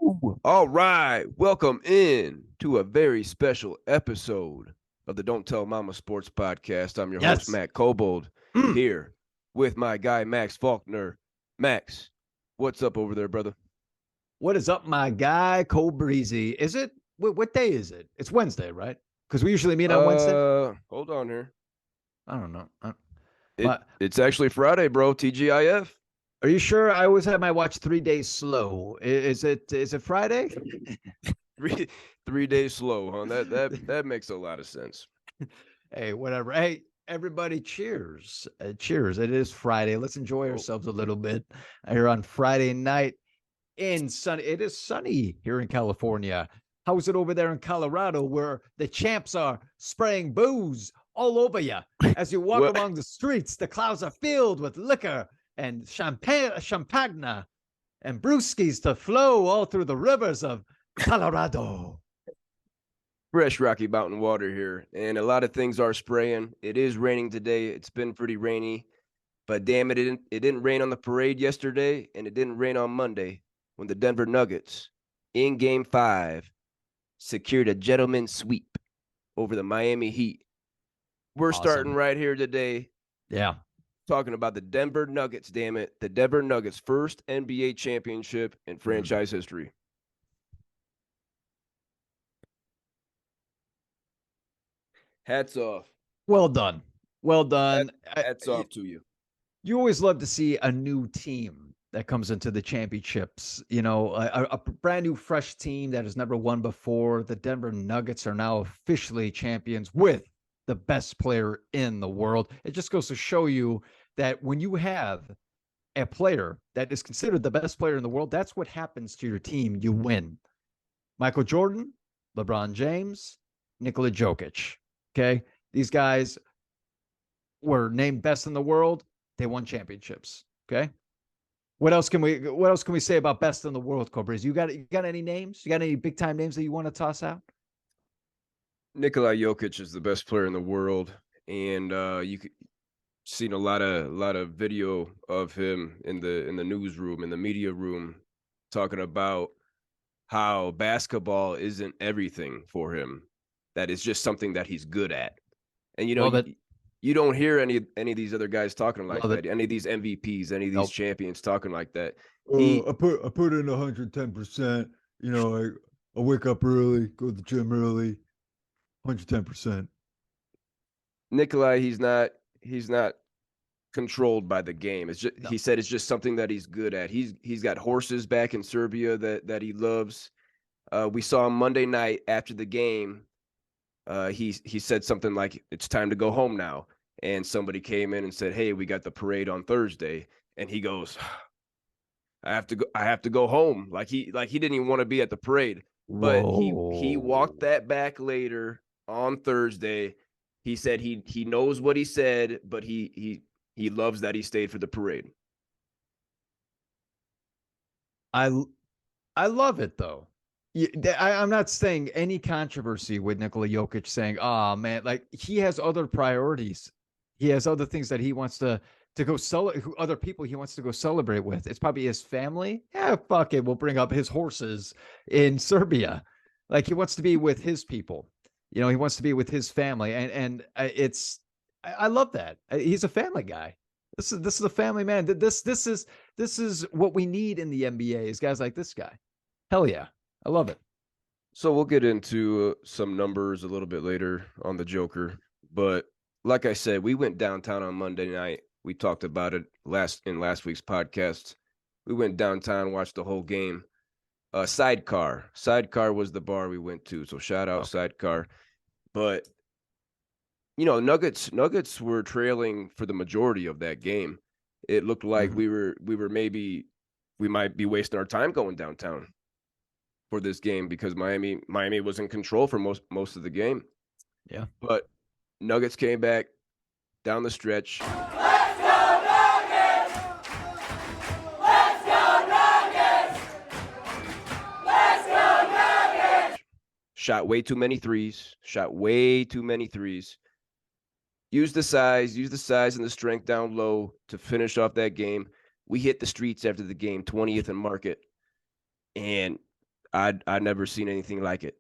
All right, welcome in to a very special episode of the Don't Tell Mama Sports Podcast. I'm your host, Yes. Matt Kobold, Mm. here with my guy, Max Faulkner. Max, what's up over there, brother? What is up, my guy? Cole Breezy. Is it? What day is it? It's Wednesday, right? Because we usually meet on Wednesday. Hold on here. I don't know. It's actually Friday, bro. TGIF. Are you sure? I always have my watch 3 days slow. Is it Friday? three days slow, huh? That makes a lot of sense. Hey, whatever. Hey, everybody, cheers. Cheers. It is Friday. Let's enjoy Oh. ourselves a little bit here on Friday night in sunny. It is sunny here in California. How's it over there in Colorado where the champs are spraying booze all over you as you walk Well, along the streets? The clouds are filled with liquor and champagne and brewskis to flow all through the rivers of Colorado. fresh Rocky Mountain water here, and a lot of things are spraying. It is raining today. It's been pretty rainy, but damn it, it didn't rain on the parade yesterday, and it didn't rain on Monday when the Denver Nuggets in Game 5 secured a gentleman's sweep over the Miami Heat. We're starting right here today. Yeah. Talking about the Denver Nuggets, damn it. The Denver Nuggets' first NBA championship in franchise history. Hats off. Well done. Well done. Hats off to you. You always love to see a new team that comes into the championships. You know, a brand new, fresh team that has never won before. The Denver Nuggets are now officially champions with the best player in the world. It just goes to show you that when you have a player that is considered the best player in the world, that's what happens to your team. You win. Michael Jordan, LeBron James, Nikola Jokic. Okay. These guys were named best in the world. They won championships. Okay. What else can we say about best in the world, Cobras? You got any names? You got any big time names that you want to toss out? Nikola Jokic is the best player in the world, and you could seen a lot of video of him in the newsroom, in the media room, talking about how basketball isn't everything for him. That is just something that he's good at. And you don't hear any of these other guys talking like that. Any of these MVPs, any of these champions talking like that. I put in 110%. You know, I wake up early, go to the gym early, 110%. Nikolai, he's not controlled by the game. It's just he said it's just something that he's good at. He's got horses back in Serbia that he loves. We saw him Monday night after the game. He said something like, "It's time to go home now." And somebody came in and said, "Hey, we got the parade on Thursday." And he goes, I have to go home. Like he didn't even want to be at the parade. But he walked that back later on Thursday. He said he knows what he said, but he loves that he stayed for the parade. I love it though. I'm not saying any controversy with Nikola Jokic saying, "Oh man, like he has other priorities. He has other things that he wants to go other people he wants to go celebrate with. It's probably his family. Yeah, fuck it. We'll bring up his horses in Serbia. Like he wants to be with his people. You know, he wants to be with his family, and I love that. He's a family guy. This is a family man. This is what we need in the NBA is guys like this guy. Hell yeah. I love it. So we'll get into some numbers a little bit later on the Joker. But like I said, we went downtown on Monday night. We talked about it in last week's podcast. We went downtown, watched the whole game. Sidecar was the bar we went to. So shout out Sidecar. But you know, Nuggets were trailing for the majority of that game. It looked like we might be wasting our time going downtown for this game because Miami was in control for most of the game. Yeah. But Nuggets came back down the stretch. Let's go Nuggets! Let's go Nuggets! Let's go Nuggets! Shot way too many threes. Use the size and the strength down low to finish off that game. We hit the streets after the game, 20th and Market. And I never seen anything like it.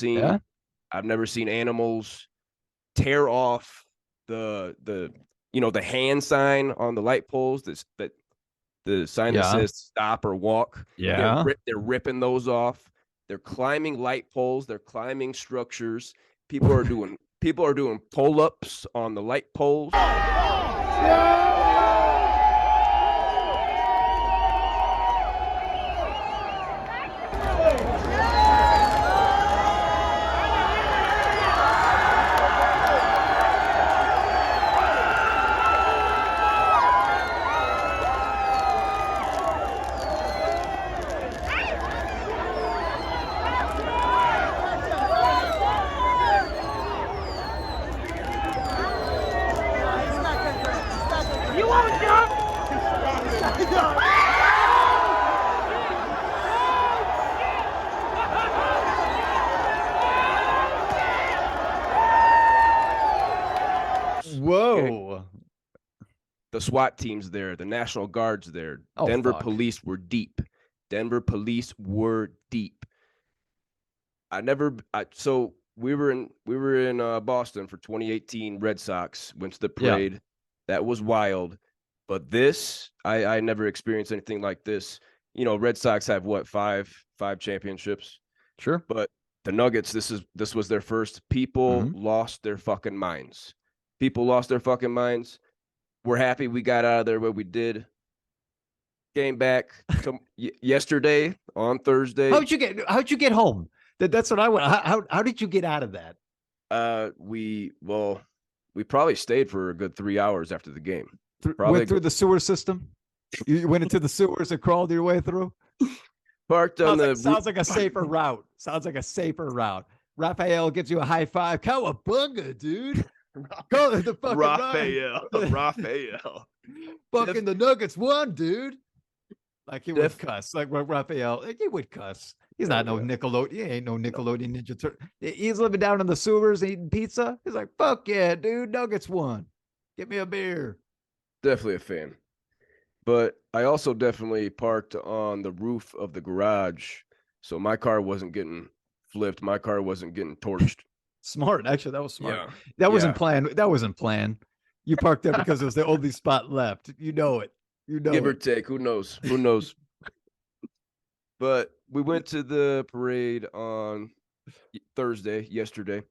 Yeah? I've never seen animals tear off the the hand sign on the light poles that the sign that Yeah. says stop or walk. Yeah. They're ripping those off. They're climbing light poles. They're climbing structures. People are doing pull-ups on the light poles. You won't jump! Whoa. The SWAT team's there, the National Guard's there. Oh, Denver fuck. police were deep. Denver police were deep. So we were in Boston for 2018 Red Sox, went to the Yeah. parade. That was wild. But this, I never experienced anything like this. You know, Red Sox have what, five championships? Sure. But the Nuggets, this was their first. People lost their fucking minds. People lost their fucking minds. We're happy we got out of there what we did. Came back yesterday on Thursday. How'd you get home? That's what I want. How did you get out of that? We probably stayed for a good 3 hours after the game. Went through the sewer system? You went into the sewers and crawled your way through? Parked on Sounds like a safer route. Sounds like a safer route. Raphael gives you a high five. Cowabunga, dude. Go the fucking Raphael. Fucking the Nuggets won, dude. Like he would cuss. Like Raphael, he would cuss. He's not no Nickelodeon. He ain't no Nickelodeon Ninja Turtle. He's living down in the sewers eating pizza. He's like, fuck yeah, dude. Nuggets won. Get me a beer. Definitely a fan. But I also definitely parked on the roof of the garage. So my car wasn't getting flipped. My car wasn't getting torched. Smart. Actually, that was smart. Yeah. That wasn't planned. That wasn't planned. You parked there because it was the only spot left. You know it. You know Give or it. take. Who knows? Who knows? But we went to the parade on yesterday,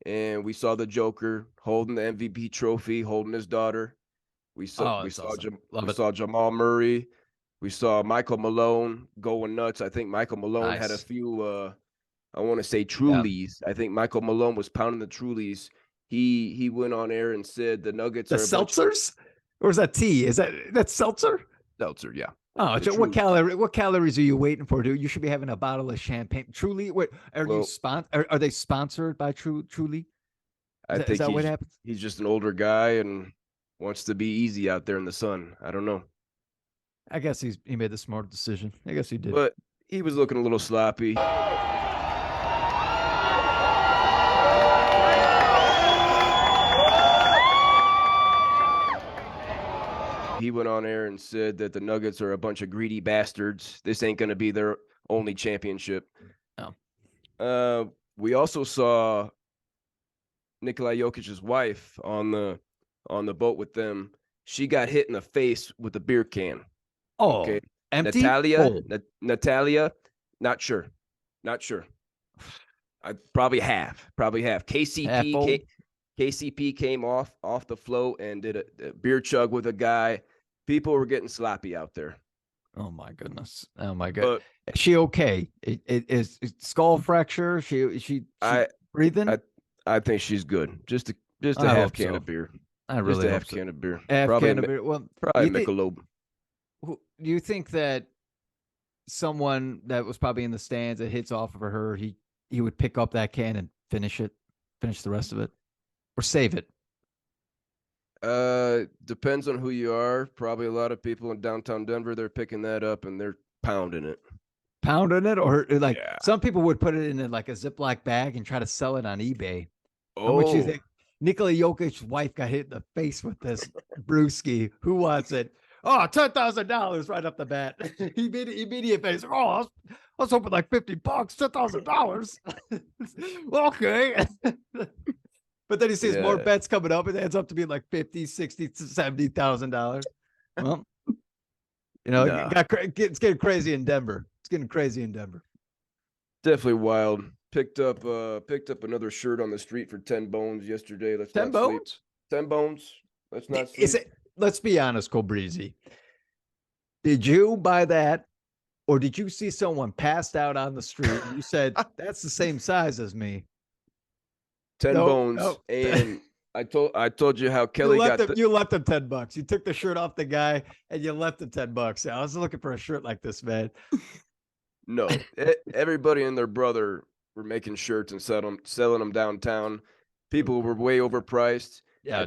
and we saw the Joker holding the MVP trophy, holding his daughter. We saw saw Jamal Murray. We saw Michael Malone going nuts. I think Michael Malone had a few I want to say Trulies. I think Michael Malone was pounding the Trulies. He went on air and said the Nuggets The are seltzers? Or is that tea? Is that seltzer? seltzer, yeah. Oh, The so what calories are you waiting for, dude? You should be having a bottle of champagne. Truly, what are they sponsored by Truly? I think is that what happens? he's just an older guy and wants to be easy out there in the sun. I don't know. I guess he made the smart decision. I guess he did. But he was looking a little sloppy. He went on air and said that the Nuggets are a bunch of greedy bastards. This ain't going to be their only championship. Oh. We also saw Nikola Jokic's wife on the boat with them. She got hit in the face with a beer can. Oh, Okay. empty? Natalia, not sure. I probably half. KCP came off the float and did a beer chug with a guy. People were getting sloppy out there. Oh my goodness. Oh my god. Is she okay? It is skull fracture. She breathing? I think she's good. Just a I half hope can so. of beer. I really Just a hope half so. can of beer. Half Probably can of beer. Well, probably you think- Michelob. do you think that someone that was probably in the stands that hits off of her, he would pick up that can and finish the rest of it, or save it. Depends on who you are. Probably a lot of people in downtown Denver, they're picking that up and they're pounding it. Pounding it, or like Yeah. some people would put it in like a Ziploc bag and try to sell it on eBay. How Oh, much you think Nikola Jokic's wife got hit in the face with this brewski? Who wants it? Oh, $10,000 right off the bat. Immediate face. Oh, I was hoping like $50, $10,000. Okay. But then he sees more Yeah. bets coming up. It ends up to be like $50, $60, $70,000. Well, Nah. it's getting crazy in Denver. It's getting crazy in Denver. Definitely wild. Picked up another shirt on the street for 10 bones yesterday. Let's 10 not sleep. bones? 10 bones. Let's not sleep. Is it? Let's be honest, Colbreezy. Did you buy that, or did you see someone passed out on the street and you said, that's the same size as me? 10 No, bones. no. And I told you how Kelly You got left him $10. You took the shirt off the guy and you left him $10. I was looking for a shirt like this, man. No, everybody and their brother were making shirts and selling them downtown. People were way overpriced. Yeah, I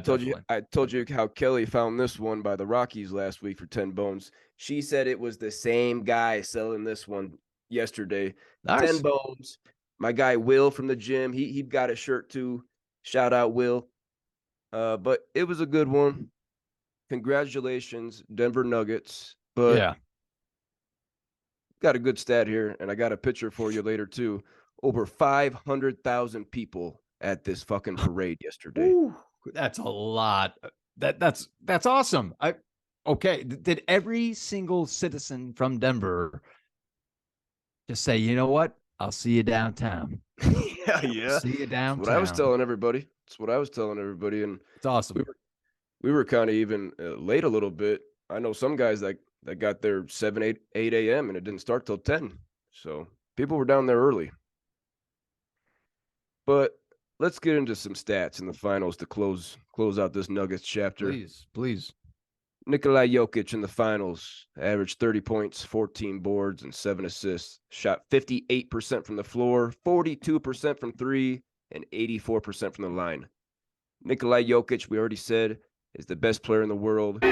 told you how Kelly found this one by the Rockies last week for 10 bones. She said it was the same guy selling this one yesterday. Nice. 10 bones. My guy Will from the gym, he got a shirt too. Shout out Will. But it was a good one. Congratulations, Denver Nuggets. But Yeah. got a good stat here, and I got a picture for you later too. Over 500,000 people at this fucking parade yesterday. Ooh, that's a lot. That's awesome. Okay. Did every single citizen from Denver just say, you know what? I'll see you downtown. Yeah. See you downtown. That's what I was telling everybody. And It's awesome. we were kind of even late a little bit. I know some guys that got there 7, 8 a.m. and it didn't start till 10. So people were down there early. But let's get into some stats in the finals to close out this Nuggets chapter. Please. Nikola Jokic in the finals averaged 30 points, 14 boards, and 7 assists. Shot 58% from the floor, 42% from three, and 84% from the line. Nikola Jokic, we already said, is the best player in the world.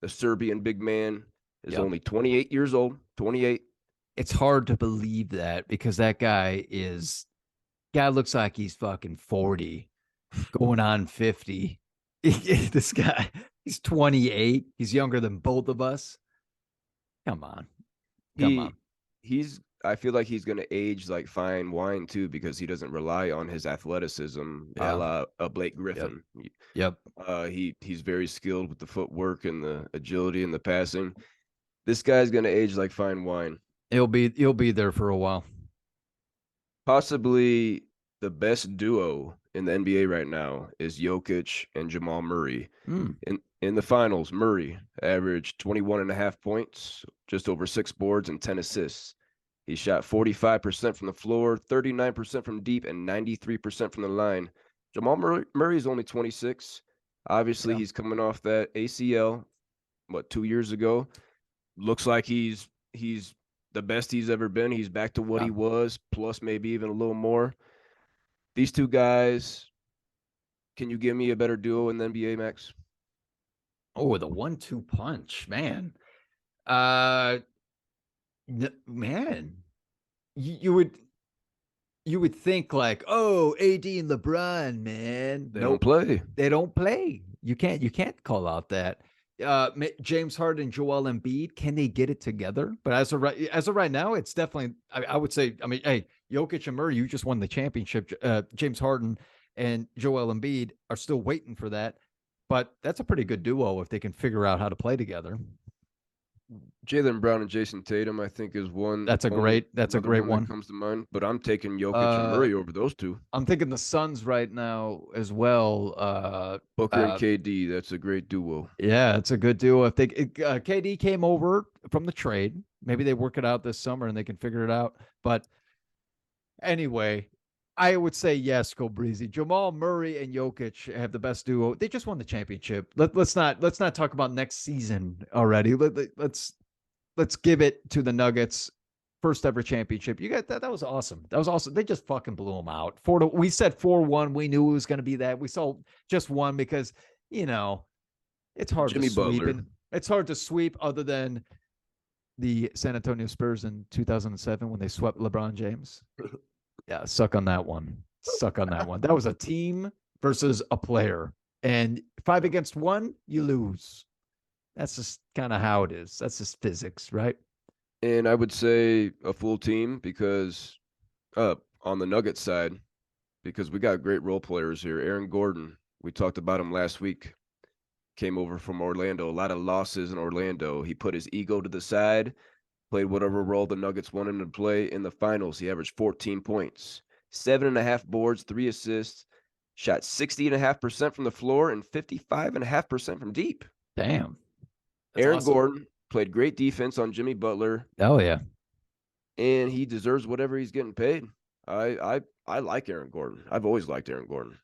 The Serbian big man is only 28 years old. 28. It's hard to believe that because that guy looks like he's fucking 40, going on 50. This guy, he's 28. He's younger than both of us. Come on. I feel like he's going to age like fine wine too, because he doesn't rely on his athleticism, a la Blake Griffin. Yep. He's very skilled with the footwork and the agility and the passing. This guy's going to age like fine wine. He'll be there for a while. Possibly the best duo in the NBA right now is Jokic and Jamal Murray. In the finals, Murray averaged 21.5 points, just over 6 boards, and 10 assists. He shot 45% from the floor, 39% from deep, and 93% from the line. Jamal Murray is only 26. Obviously, he's coming off that ACL, 2 years ago. Looks like he's the best he's ever been. He's back to what he was, plus maybe even a little more. These two guys, can you give me a better duo in the NBA, Max? Oh, the 1-2 punch, man. Man, you would think like, oh, AD and LeBron, man. They don't play. They don't play. You can't call out that. James Harden, Joel Embiid, can they get it together? But as of right now, it's definitely. I would say. I mean, hey, Jokic and Murray, you just won the championship. James Harden and Joel Embiid are still waiting for that. But that's a pretty good duo if they can figure out how to play together. Jaylen Brown and Jason Tatum, I think, is one. That's a great Another one. that comes to mind. But I'm taking Jokic and Murray over those two. I'm thinking the Suns right now as well. Booker and KD, that's a great duo. Yeah, it's a good duo. If they KD came over from the trade, maybe they work it out this summer and they can figure it out. But anyway, I would say yes, go breezy. Jamal Murray and Jokic have the best duo. They just won the championship. Let's not talk about next season already. Let's give it to the Nuggets. First ever championship. You got that. That was awesome. That was awesome. They just fucking blew them out. We said 4-1. We knew it was going to be that. We saw just one because, it's hard Jimmy to sweep. Butler. It's hard to sweep other than the San Antonio Spurs in 2007 when they swept LeBron James. Yeah, suck on that one. Suck on that one. That was a team versus a player. And 5 against 1, you lose. That's just kind of how it is. That's just physics, right? And I would say a full team because on the Nuggets side, because we got great role players here. Aaron Gordon, we talked about him last week, came over from Orlando. A lot of losses in Orlando. He put his ego to the side, played whatever role the Nuggets wanted him to play in the finals. He averaged 14 points, 7.5 boards, 3 assists, shot 60.5% from the floor and 55.5% from deep. Damn. That's Aaron awesome. Gordon played great defense on Jimmy Butler. Oh yeah. And he deserves whatever he's getting paid. I like Aaron Gordon. I've always liked Aaron Gordon.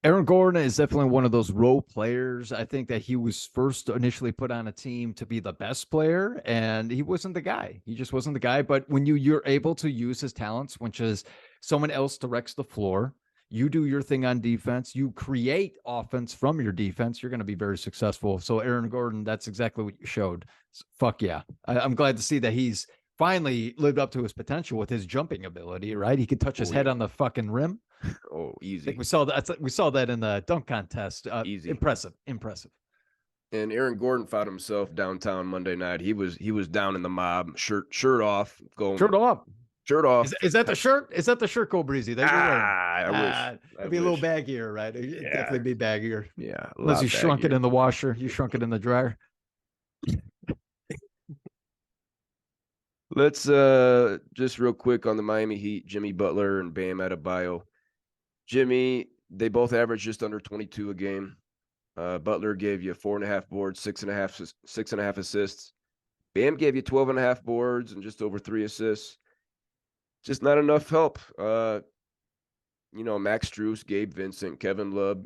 Aaron Gordon is definitely one of those role players. I think that he was first initially put on a team to be the best player, and he wasn't the guy. He just wasn't the guy. But when you're able to use his talents, which is someone else directs the floor, you do your thing on defense, you create offense from your defense, you're going to be very successful. So Aaron Gordon, that's exactly what you showed. Fuck yeah. I'm glad to see that he's finally lived up to his potential with his jumping ability, right? He could touch his head on the fucking rim. Oh, easy. I think we saw that in the dunk contest. Easy. Impressive. And Aaron Gordon found himself downtown Monday night. He was down in the mob, shirt off, going Shirt off. Shirt off. Is that the shirt? Is that the shirt, Go Breezy? That you're wearing? I wish. It'd be a little baggier, right? It'd definitely be baggier. Yeah. Unless you shrunk it in the washer. You shrunk it in the dryer. Let's just real quick on the Miami Heat, Jimmy Butler and Bam Adebayo. Jimmy, they both averaged just under 22 a game. Butler gave you 4.5 boards, 6.5 assists. Bam gave you 12.5 boards and just over 3 assists. Just not enough help. Max Strus, Gabe Vincent, Kevin Love,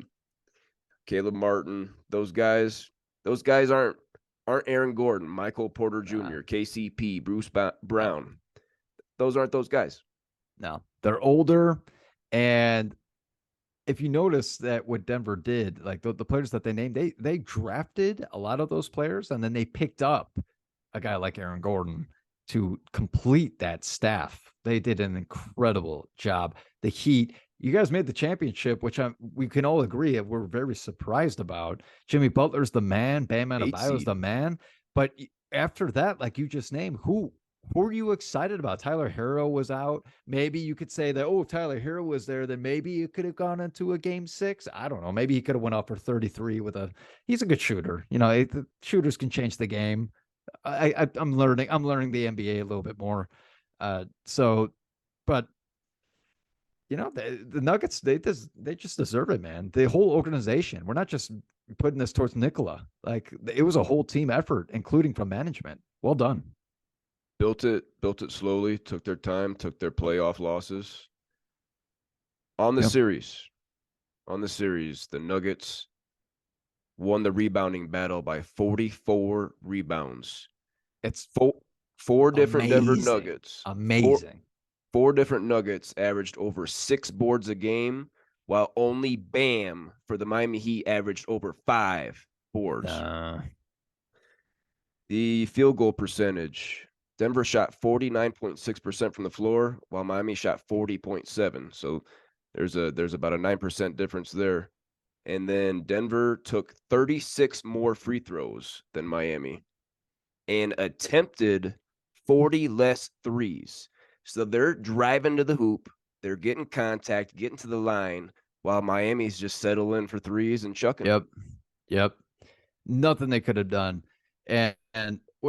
Caleb Martin, those guys aren't Aaron Gordon, Michael Porter Jr., KCP, Bruce Brown. Those aren't those guys. No, they're older. And if you notice that what Denver did, like the players that they named, they drafted a lot of those players and then they picked up a guy like Aaron Gordon to complete that staff. They did an incredible job. The Heat, you guys made the championship, which we can all agree we're very surprised about. Jimmy Butler's the man. Bam Adebayo's the man. But after that, like you just named, who are you excited about? Tyler Hero was out. Maybe you could say that, Tyler Hero was there, then maybe it could have gone into a game 6. I don't know. Maybe he could have went off for 33 he's a good shooter. The shooters can change the game. I'm learning the NBA a little bit more. But the Nuggets, they just deserve it, man. The whole organization. We're not just putting this towards Nikola. Like it was a whole team effort, including from management. Well done. Built it slowly, took their time, took their playoff losses. On the series, the Nuggets won the rebounding battle by 44 rebounds. It's four different Denver Nuggets. Amazing. Four different Nuggets averaged over 6 boards a game, while only Bam for the Miami Heat averaged over 5 boards. The field goal percentage, Denver shot 49.6% from the floor, while Miami shot 40.7%. So there's about a 9% difference there. And then Denver took 36 more free throws than Miami and attempted 40 less threes. So they're driving to the hoop, they're getting contact, getting to the line, while Miami's just settling for threes and chucking. Yep. Nothing they could have done. And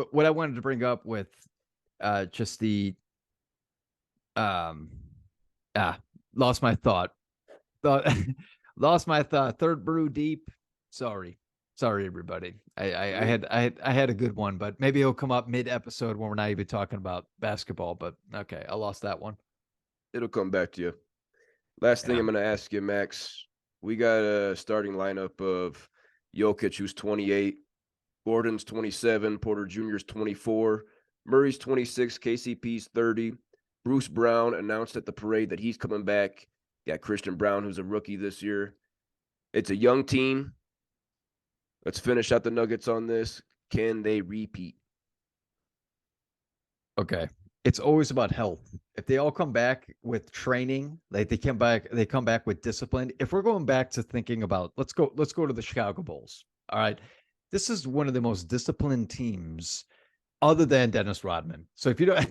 what I wanted to bring up with just the lost my thought. Lost my thought. Third brew deep. Sorry, everybody. I had a good one, but maybe it'll come up mid episode when we're not even talking about basketball. But okay, I lost that one. It'll come back to you. Last thing Yeah. I'm going to ask you, Max. We got a starting lineup of Jokic, who's 28, Gordon's 27, Porter Jr.'s 24, Murray's 26, KCP's 30. Bruce Brown announced at the parade that he's coming back. Got Christian Brown, who's a rookie this year. It's a young team. Let's finish out the Nuggets on this. Can they repeat? Okay. It's always about health. If they all come back with training, like they come back with discipline. If we're going back to thinking about, let's go to the Chicago Bulls. All right. This is one of the most disciplined teams other than Dennis Rodman. So if you don't,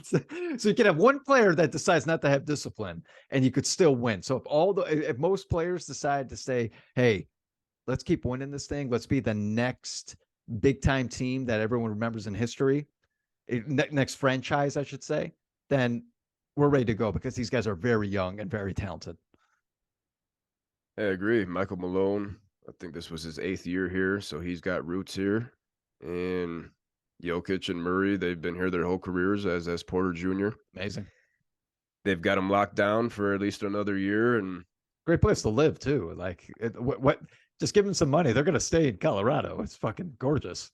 so you can have one player that decides not to have discipline and you could still win. So if most players decide to say, hey, let's keep winning this thing, let's be the next big time team that everyone remembers in history, next franchise, I should say, then we're ready to go because these guys are very young and very talented. I agree. Michael Malone, I think this was his 8th year here, so he's got roots here. And Jokic and Murray, they've been here their whole careers as Porter Jr. Amazing. They've got them locked down for at least another year. And great place to live, too. Like, what just give them some money. They're going to stay in Colorado. It's fucking gorgeous.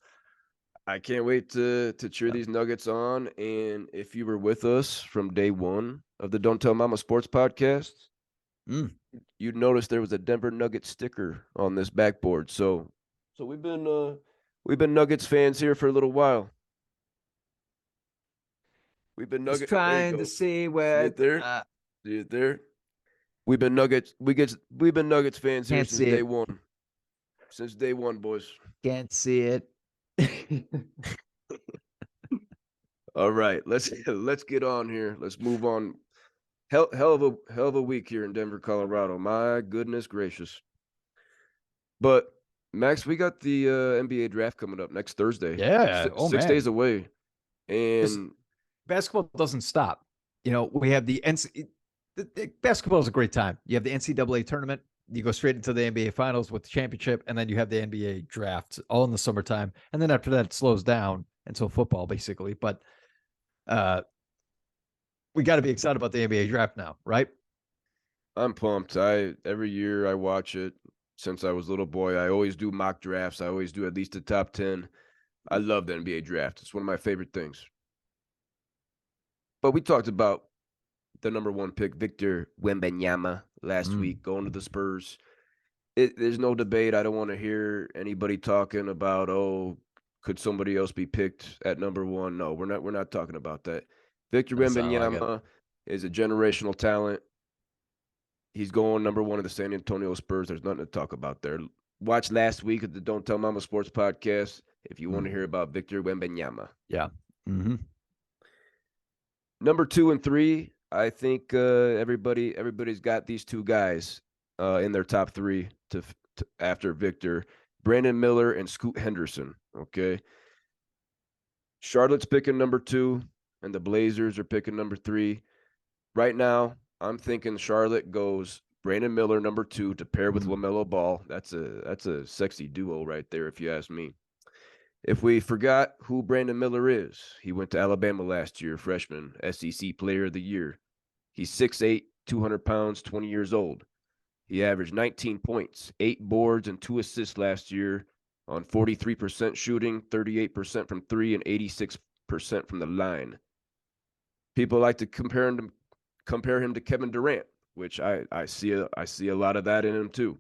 I can't wait to cheer these Nuggets on. And if you were with us from day one of the Don't Tell Mama Sports podcast, you'd notice there was a Denver Nuggets sticker on this backboard. So we've been Nuggets fans here for a little while. We've been Nuggets trying to see where see it there. We've been Nuggets fans here since day one. Since day one, boys. Can't see it. All right, let's get on here. Let's move on. Hell of a week here in Denver, Colorado. My goodness gracious. But Max, we got the NBA draft coming up next Thursday. Yeah, six days away, and basketball doesn't stop. You know, we have the basketball is a great time. You have the NCAA tournament. You go straight into the NBA finals with the championship, and then you have the NBA draft all in the summertime. And then after that, it slows down until football, basically. But we got to be excited about the NBA draft now, right? I'm pumped. Every year I watch it since I was a little boy. I always do mock drafts. I always do at least the top 10. I love the NBA draft. It's one of my favorite things. But we talked about the number 1 pick, Victor Wembanyama, last week, going to the Spurs. There's no debate. I don't want to hear anybody talking about, could somebody else be picked at number 1? No, we're not talking about that. Victor Wembanyama is a generational talent. He's going number 1 of the San Antonio Spurs. There's nothing to talk about there. Watch last week at the Don't Tell Mama Sports podcast if you want to hear about Victor Wembanyama. Yeah. Number 2 and 3, I think everybody's got these two guys in their top 3 to after Victor. Brandon Miller and Scoot Henderson. Okay. Charlotte's picking number 2, and the Blazers are picking number 3. Right now, I'm thinking Charlotte goes Brandon Miller number 2 to pair with LaMelo Ball. That's a sexy duo right there, if you ask me. If we forgot who Brandon Miller is, he went to Alabama last year, freshman, SEC Player of the Year. He's 6'8", 200 pounds, 20 years old. He averaged 19 points, 8 boards, and 2 assists last year on 43% shooting, 38% from 3, and 86% from the line. People like to compare him to Kevin Durant, which I see a lot of that in him too.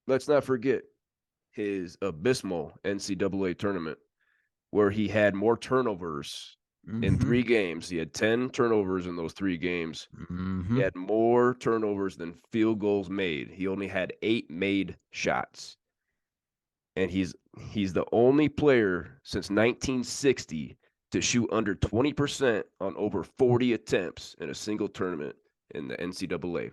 Let's not forget his abysmal NCAA tournament, where he had more turnovers in 3 games. He had 10 turnovers in those 3 games. He had more turnovers than field goals made. He only had 8 made shots. And he's the only player since 1960 to shoot under 20% on over 40 attempts in a single tournament in the NCAA.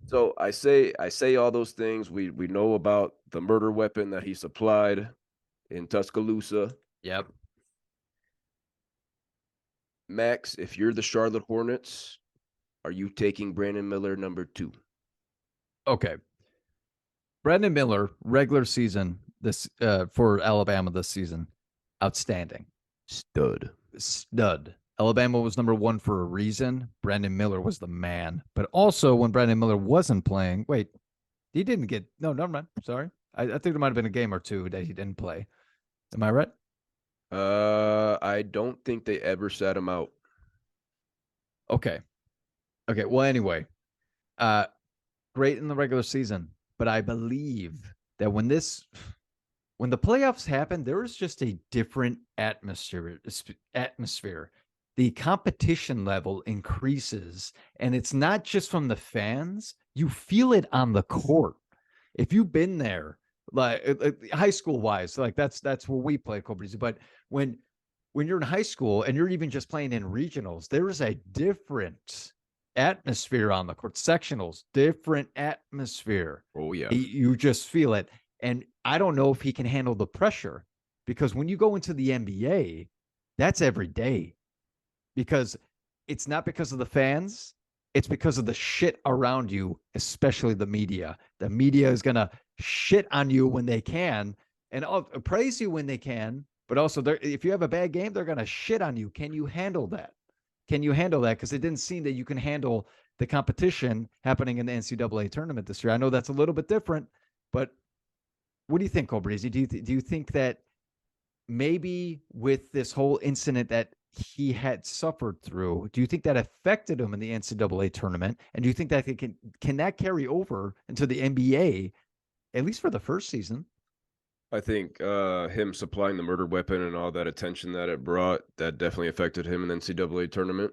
So I say all those things. We know about the murder weapon that he supplied in Tuscaloosa. Yep. Max, if you're the Charlotte Hornets, are you taking Brandon Miller number 2? Okay. Brandon Miller, regular season this for Alabama this season, outstanding. Stud. Alabama was number 1 for a reason. Brandon Miller was the man. But also, when Brandon Miller wasn't playing, he didn't get. No, never mind. Sorry, I think there might have been a game or two that he didn't play. Am I right? I don't think they ever sat him out. Okay. Well, anyway, great in the regular season, but I believe that when the playoffs happen, there is just a different atmosphere. The competition level increases, and it's not just from the fans. You feel it on the court. If you've been there, like high school wise, like that's where we play, Cobras. But when you're in high school and you're even just playing in regionals, there is a different atmosphere on the court. Sectionals, different atmosphere. Oh, yeah. You just feel it. And I don't know if he can handle the pressure, because when you go into the NBA, that's every day, because it's not because of the fans. It's because of the shit around you, especially the media. The media is going to shit on you when they can and praise you when they can. But also, if you have a bad game, they're going to shit on you. Can you handle that? Because it didn't seem that you can handle the competition happening in the NCAA tournament this year. I know that's a little bit different, but what do you think, Cobreezy? Do you think that maybe with this whole incident that he had suffered through, do you think that affected him in the NCAA tournament? And do you think that can that carry over into the NBA, at least for the first season? I think him supplying the murder weapon and all that attention that it brought, that definitely affected him in the NCAA tournament.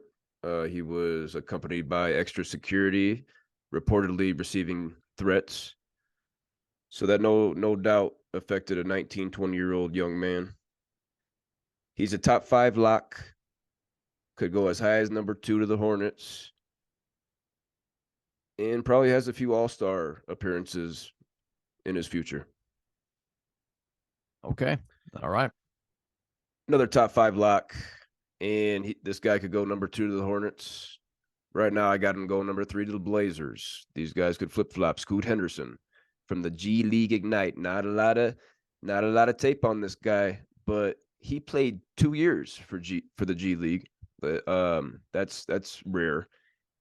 He was accompanied by extra security, reportedly receiving threats. So that no doubt affected a 19, 20-year-old young man. He's a top 5 lock. Could go as high as number 2 to the Hornets. And probably has a few all-star appearances in his future. Okay. All right. Another top 5 lock. And this guy could go number 2 to the Hornets. Right now, I got him going number 3 to the Blazers. These guys could flip-flop. Scoot Henderson from the G League Ignite. Not a lot of tape on this guy, but he played 2 years for the G League. But that's rare.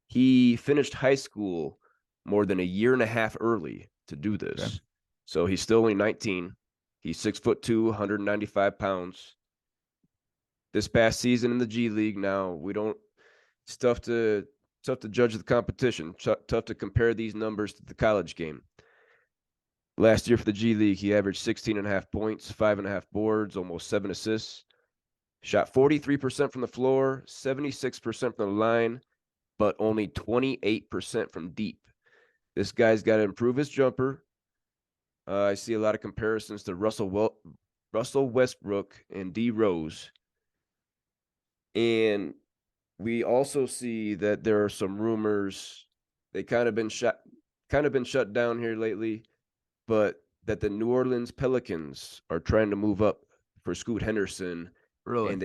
He finished high school more than a year and a half early to do this. Okay. So he's still only 19. He's 6'2", 195 pounds. This past season in the G League, now it's tough to judge the competition. Tough to compare these numbers to the college game. Last year for the G League, he averaged 16.5 points, 5.5 boards, almost 7 assists. Shot 43% from the floor, 76% from the line, but only 28% from deep. This guy's got to improve his jumper. I see a lot of comparisons to Russell Westbrook and D Rose. And we also see that there are some rumors. They kind of been shut down here lately, but that the New Orleans Pelicans are trying to move up for Scoot Henderson. Really? And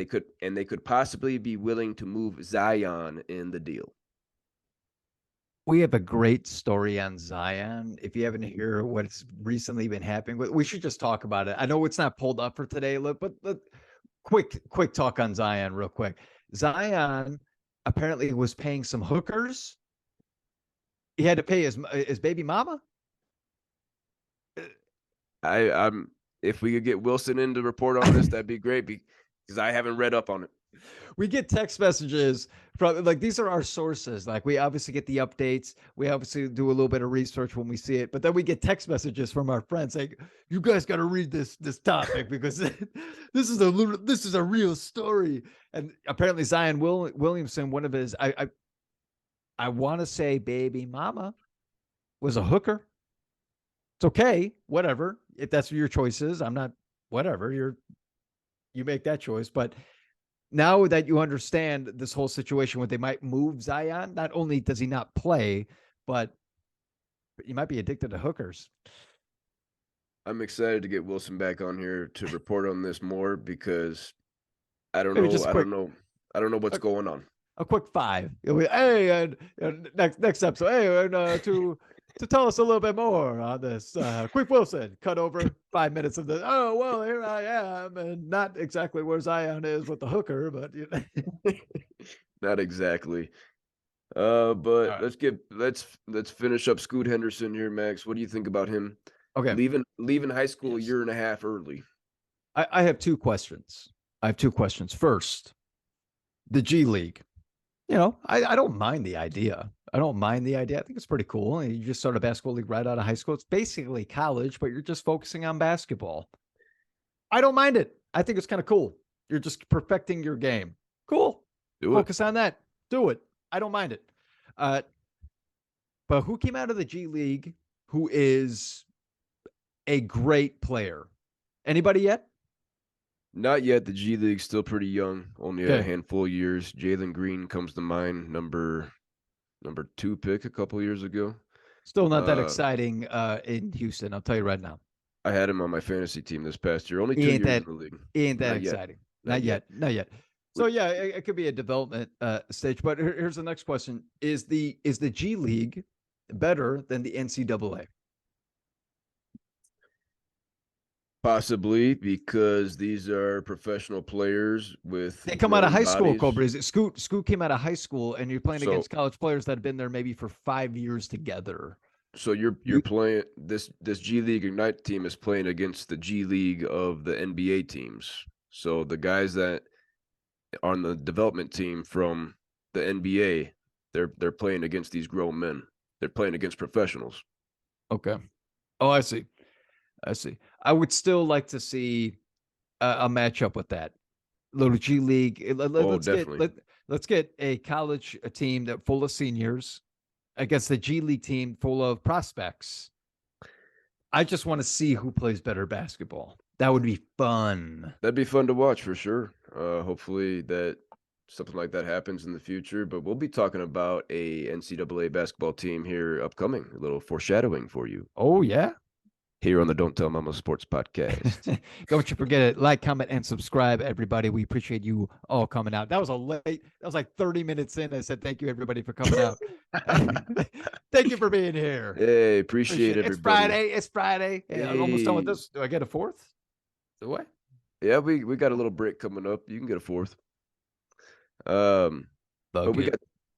they could possibly be willing to move Zion in the deal. We have a great story on Zion. If you haven't heard what's recently been happening, we should just talk about it. I know it's not pulled up for today, but quick talk on Zion real quick. Zion apparently was paying some hookers. He had to pay his baby mama. I'm if we could get Wilson in to report on this, that'd be great because I haven't read up on it. We get text messages from these are our sources. We obviously get the updates. We obviously do a little bit of research when we see it, but then we get text messages from our friends saying, "You guys got to read this topic because this is a real story." And apparently Zion Williamson, one of his, I want to say baby mama was a hooker. It's okay, whatever. If that's your choice is, I'm not. Whatever, you make that choice, but. Now that you understand this whole situation where they might move Zion, not only does he not play, but he might be addicted to hookers. I'm excited to get Wilson back on here to report on this more because I don't Maybe know. just I quick. don't know. I don't know what's going on. A quick 5. Hey, next episode. Hey, and to tell us a little bit more on this, Quick Wilson cut over 5 minutes of the. Oh well, here I am, and not exactly where Zion is with the hooker, but Not exactly. But right. let's finish up Scoot Henderson here, Max. What do you think about him Okay. leaving high school a Yes. year and a half early? I have 2 questions. First, the G League. I don't mind the idea. I think it's pretty cool. You just start a basketball league right out of high school. It's basically college, but you're just focusing on basketball. I don't mind it. I think it's kind of cool. You're just perfecting your game. Cool. Focus on that. Do it. I don't mind it. But who came out of the G League who is a great player? Anybody yet? Not yet. The G League's still pretty young. Only a Okay. handful of years. Jalen Green comes to mind, number 2 pick a couple years ago. Still not that exciting in Houston. I'll tell you right now. I had him on my fantasy team this past year. Only He 2 ain't years that- in the league. He ain't that Not yet. exciting. Not Not yet. yet. Not yet. So yeah, it could be a development stage. But here's the next question: Is the G League better than the NCAA? Possibly, because these are professional players with They come out of grown high school, bodies. Cobra. Is it Scoot came out of high school, and you're playing So- against college players that have been there maybe for 5 years together. So you're playing this G League Ignite team is playing against the G League of the NBA teams. So the guys that are on the development team from the NBA, they're playing against these grown men. They're playing against professionals. Okay. Oh, I see. I would still like to see a matchup with that little G League. Definitely. Let's get a college team that full of seniors against the G League team full of prospects. I just want to see who plays better basketball. That would be fun. That'd be fun to watch for sure. Hopefully that something like that happens in the future. But we'll be talking about a NCAA basketball team here upcoming. A little foreshadowing for you Oh yeah. here on the Don't Tell Mama Sports Podcast. Don't you forget it. Like, comment, and subscribe, everybody. We appreciate you all coming out. That was like 30 minutes in. I said thank you, everybody, for coming out. Thank you for being here. Hey, appreciate everybody. It's Friday. Hey, I'm almost done with Hey. this. Do I get a 4th? Do I? Yeah, we got a little break coming up. You can get a 4th. But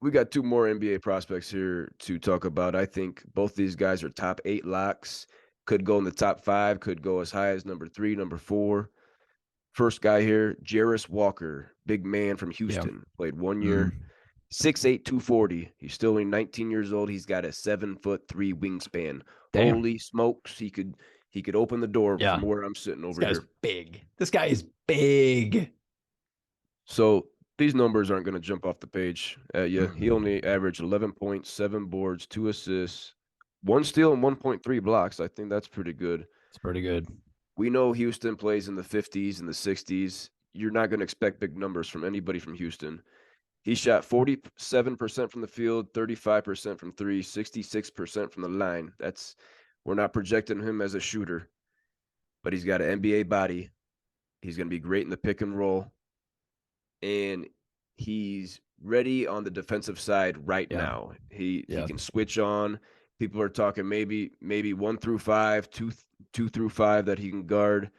we got 2 more NBA prospects here to talk about. I think both these guys are top 8 locks. Could go in the top 5. Could go as high as number 3, number 4. First guy here, Jarris Walker, big man from Houston. Played 1 year. 6'8", 240. He's still only 19 years old. He's got a 7'3" wingspan. Damn. Holy smokes! He could open the door from where I'm sitting over This guy's here. big. This guy is big. So these numbers aren't going to jump off the page at you. He only averaged 11 points, 7 boards, 2 assists, 1 steal, and 1.3 blocks. I think that's pretty good. It's pretty good. We know Houston plays in the 50s and the 60s. You're not going to expect big numbers from anybody from Houston. He shot 47% from the field, 35% from 3, 66% from the line. We're not projecting him as a shooter, but he's got an NBA body. He's going to be great in the pick and roll. And he's ready on the defensive side right now. He can switch on. People are talking maybe 1 through 5, 2 through 5 that he can guard.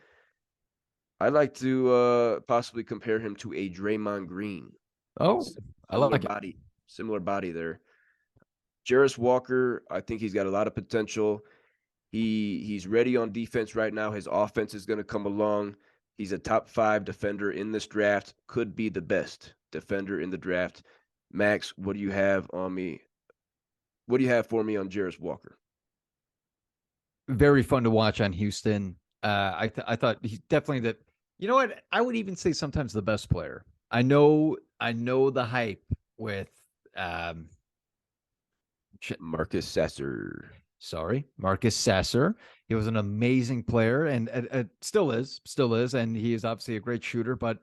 I'd like to possibly compare him to a Draymond Green. Oh, I like it. Similar body there. Jarris Walker, I think he's got a lot of potential. He's ready on defense right now. His offense is going to come along. He's a top 5 defender in this draft. Could be the best defender in the draft. Max, what do you have on me? What do you have for me on Jarris Walker? Very fun to watch on Houston. I thought he's definitely the. You know what? I would even say sometimes the best player. I know the hype with Marcus Sasser. Marcus Sasser. He was an amazing player and still is, and he is obviously a great shooter. But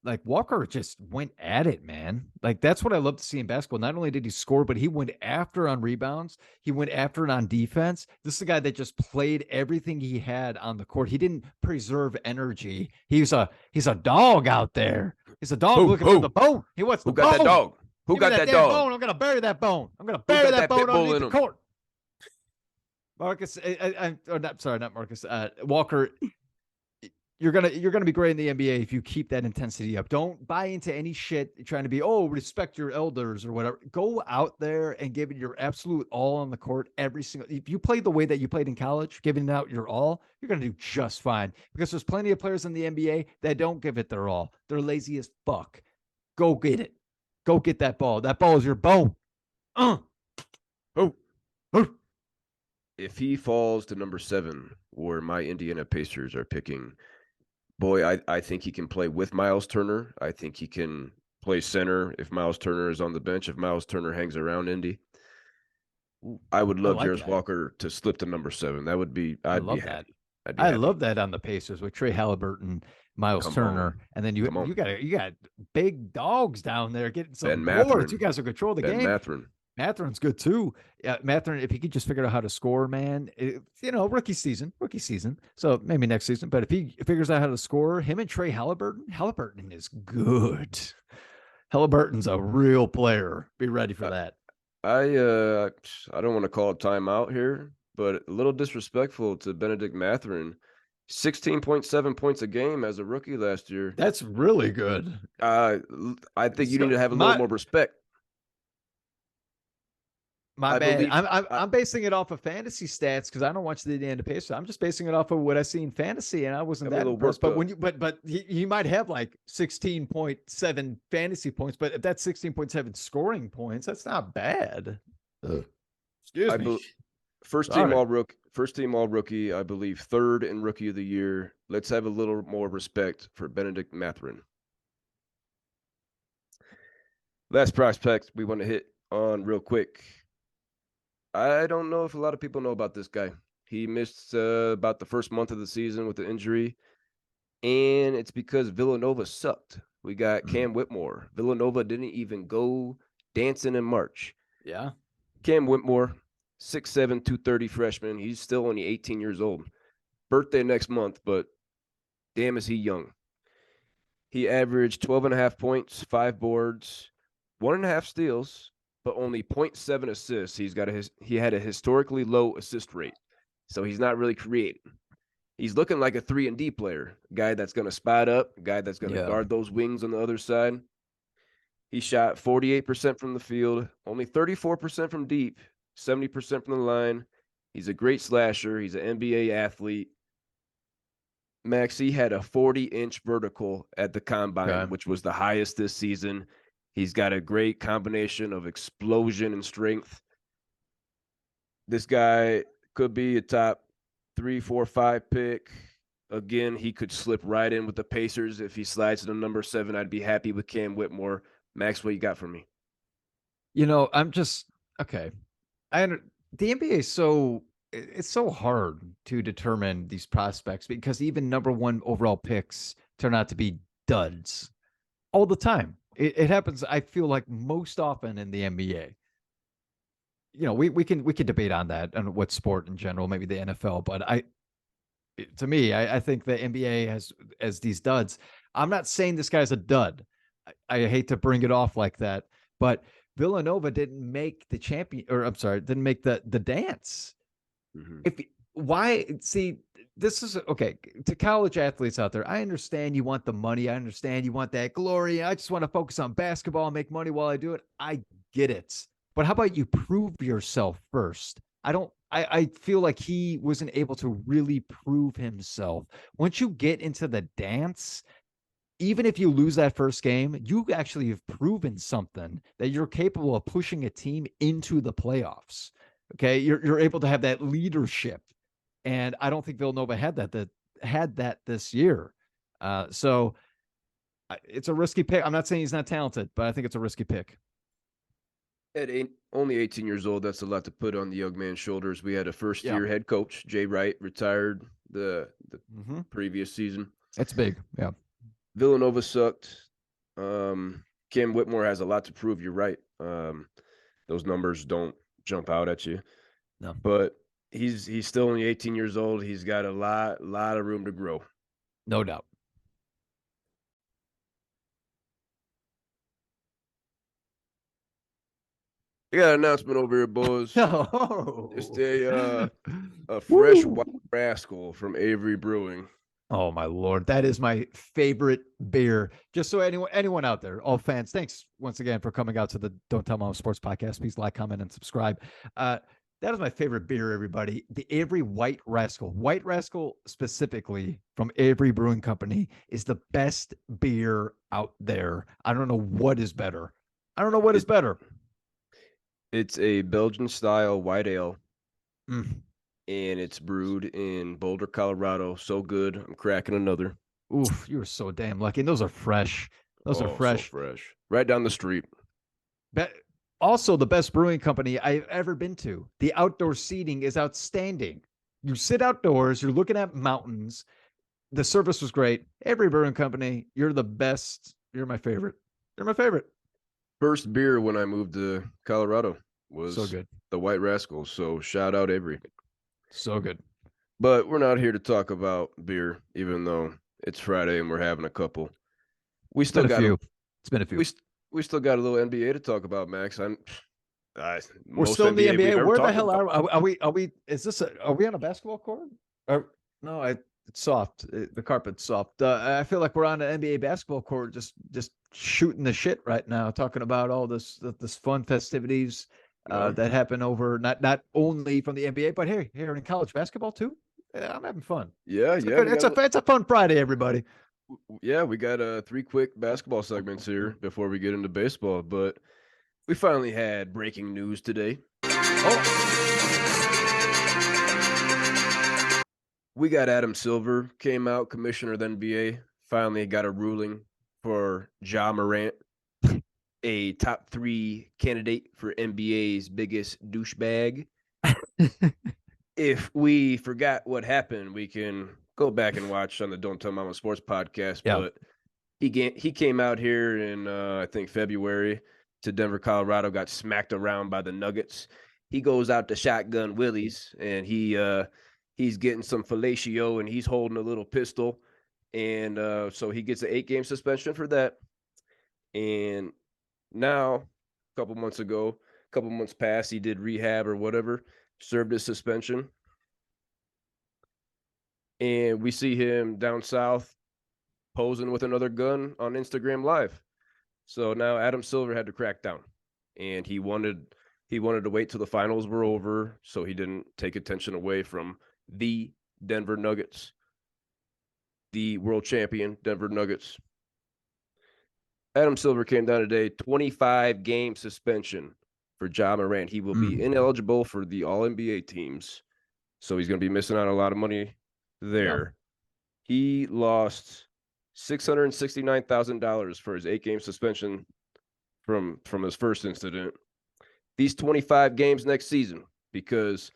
like Walker just went at it, man. Like that's what I love to see in basketball. Not only did he score, but he went after on rebounds. He went after it on defense. This is a guy that just played everything he had on the court. He didn't preserve energy. He's a dog out there. He's a dog looking for the bone. He wants the Who got bone. that dog? Who Give me got that damn dog? bone. I'm gonna bury that bone. I'm gonna Who bury got that that pit bone bull underneath in the him? court. Marcus, or not, sorry, not Marcus. Walker, you're gonna be great in the NBA if you keep that intensity up. Don't buy into any shit trying to be, respect your elders or whatever. Go out there and give it your absolute all on the court every single. If you play the way that you played in college, giving out your all, you're gonna do just fine. Because there's plenty of players in the NBA that don't give it their all. They're lazy as fuck. Go get it. Go get that ball. That ball is your bone. If he falls to number 7, where my Indiana Pacers are picking, boy, I think he can play with Miles Turner. I think he can play center if Miles Turner is on the bench, if Miles Turner hangs around Indy. I would love like Jarris that. Walker to slip to number 7. That would be, I I'd love be that. happy. I'd be I happy. love that on the Pacers with Trey Halliburton, Miles Come Turner, on. and then you Come on. got big dogs down there getting some Ben boards. Mathurin. You guys will control the Ben game. Mathurin. Mathurin's good too. Yeah, Mathurin, if he could just figure out how to score, man, rookie season. So maybe next season. But if he figures out how to score, him and Trey Halliburton is good. Halliburton's a real player. Be ready for that. I don't want to call a timeout here, but a little disrespectful to Benedict Mathurin. 16.7 points a game as a rookie last year. That's really good. I think you need to have a little more respect. My bad. I'm basing it off of fantasy stats because I don't watch the Indiana Pacers. I'm just basing it off of what I see in fantasy, and I wasn't that impressed. But when you might have like 16.7 fantasy points, but if that's 16.7 scoring points, that's not bad. Excuse me. First team all rookie, I believe, 3rd in rookie of the year. Let's have a little more respect for Benedict Mathurin. Last prospect we want to hit on real quick. I don't know if a lot of people know about this guy. He missed about the first month of the season with the injury, and it's because Villanova sucked. We got Cam Whitmore. Villanova didn't even go dancing in March. Yeah. Cam Whitmore, 6'7", 230 freshman. He's still only 18 years old. Birthday next month, but damn is he young. He averaged 12.5 points, 5 boards, 1.5 steals, but only 0.7 assists. He had a historically low assist rate, so he's not really creating. He's looking like a 3-and-D player, a guy that's going to spot up, a guy that's going to guard those wings on the other side. He shot 48% from the field, only 34% from deep, 70% from the line. He's a great slasher. He's an NBA athlete. Max, he had a 40-inch vertical at the combine, which was the highest this season. He's got a great combination of explosion and strength. This guy could be a top 3, 4, 5 pick. Again, he could slip right in with the Pacers. If he slides to number 7, I'd be happy with Cam Whitmore. Max, what you got for me? I'm just okay. The NBA is it's so hard to determine these prospects because even number 1 overall picks turn out to be duds all the time. It happens, I feel like, most often in the NBA. We can debate on that and what sport in general, maybe the NFL, but I think the NBA has these duds. I'm not saying this guy's a dud. I hate to bring it off like that, but Villanova didn't make the didn't make the dance. Mm-hmm. This is okay to college athletes out there. I understand you want the money. I understand you want that glory. I just want to focus on basketball and make money while I do it. I get it. But how about you prove yourself first? I feel like he wasn't able to really prove himself. Once you get into the dance, even if you lose that first game, you actually have proven something that you're capable of pushing a team into the playoffs. Okay. You're able to have that leadership. And I don't think Villanova had that this year. So it's a risky pick. I'm not saying he's not talented, but I think it's a risky pick. At only 18 years old, that's a lot to put on the young man's shoulders. We had a first-year head coach, Jay Wright, retired the previous season. It's big, yeah. Villanova sucked. Cam Whitmore has a lot to prove. You're right. Those numbers don't jump out at you. No. But he's still only 18 years old. He's got a lot of room to grow. No doubt. I got an announcement over here, boys. No. Just a fresh white rascal from Avery Brewing. Oh my Lord, that is my favorite beer. Just so anyone out there, all fans, thanks once again for coming out to the Don't Tell Mom Sports Podcast. Please like, comment, and subscribe. That is my favorite beer, everybody. The Avery White Rascal. White Rascal specifically from Avery Brewing Company is the best beer out there. I don't know what is better. I don't know what is better. It's a Belgian style white ale. Mm. And it's brewed in Boulder, Colorado. So good. I'm cracking another. Oof, you were so damn lucky. And those are fresh. Those are fresh. So fresh. Right down the street. But also the best brewing company I've ever been to. The outdoor seating is outstanding. You sit outdoors, you're looking at mountains. The service was great. Every brewing company, you're the best. You're my favorite. You're my favorite. First beer when I moved to Colorado was so good. The White Rascal. So shout out Avery. So good. But we're not here to talk about beer, even though it's Friday and we're having a couple. We still got a few. It's been a few. We still got a little NBA to talk about, Max. We're still in the NBA. Where the hell are we? Are we? Is this? Are we on a basketball court? No, it's soft. The carpet's soft. I feel like we're on an NBA basketball court, just shooting the shit right now, talking about all this fun festivities that happen over not only from the NBA, but here in college basketball too. Yeah, I'm having fun. Yeah, it's a fun Friday, everybody. Yeah, we got 3 quick basketball segments here before we get into baseball, but we finally had breaking news today. We got Adam Silver came out, commissioner of the NBA, finally got a ruling for Ja Morant, a top 3 candidate for NBA's biggest douchebag. If we forgot what happened, we can go back and watch on the Don't Tell Mama Sports podcast. Yeah. But he came out here in, I think, February to Denver, Colorado, got smacked around by the Nuggets. He goes out to Shotgun Willie's, and he's getting some fellatio, and he's holding a little pistol. And so he gets an 8-game suspension for that. And now, a couple months past, he did rehab or whatever, served his suspension. And we see him down south posing with another gun on Instagram Live. So now Adam Silver had to crack down. And he wanted to wait till the finals were over so he didn't take attention away from the Denver Nuggets, the world champion Denver Nuggets. Adam Silver came down today, 25-game suspension for Ja Morant. He will be ineligible for the All-NBA teams, so he's going to be missing out on a lot of money there. Yeah. He lost $669,000 for his 8-game suspension from his first incident. These 25 games next season, because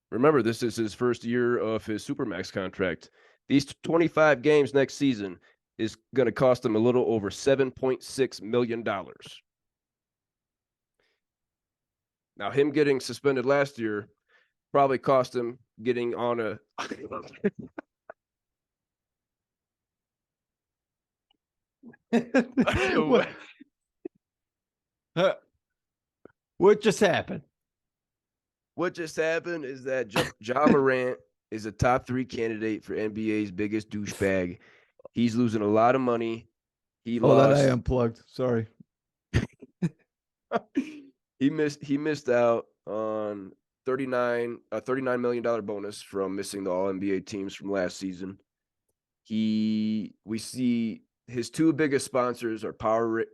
remember, this is his first year of his Supermax contract. These 25 games next season is going to cost him a little over $7.6 million. Now, him getting suspended last year probably cost him getting on a... What just happened? What just happened is that Ja Morant is a top 3 candidate for NBA's biggest douchebag. He's losing a lot of money. I unplugged. Sorry. He missed out on a $39 million bonus from missing the All-NBA teams from last season. We see his 2 biggest sponsors are Powerade.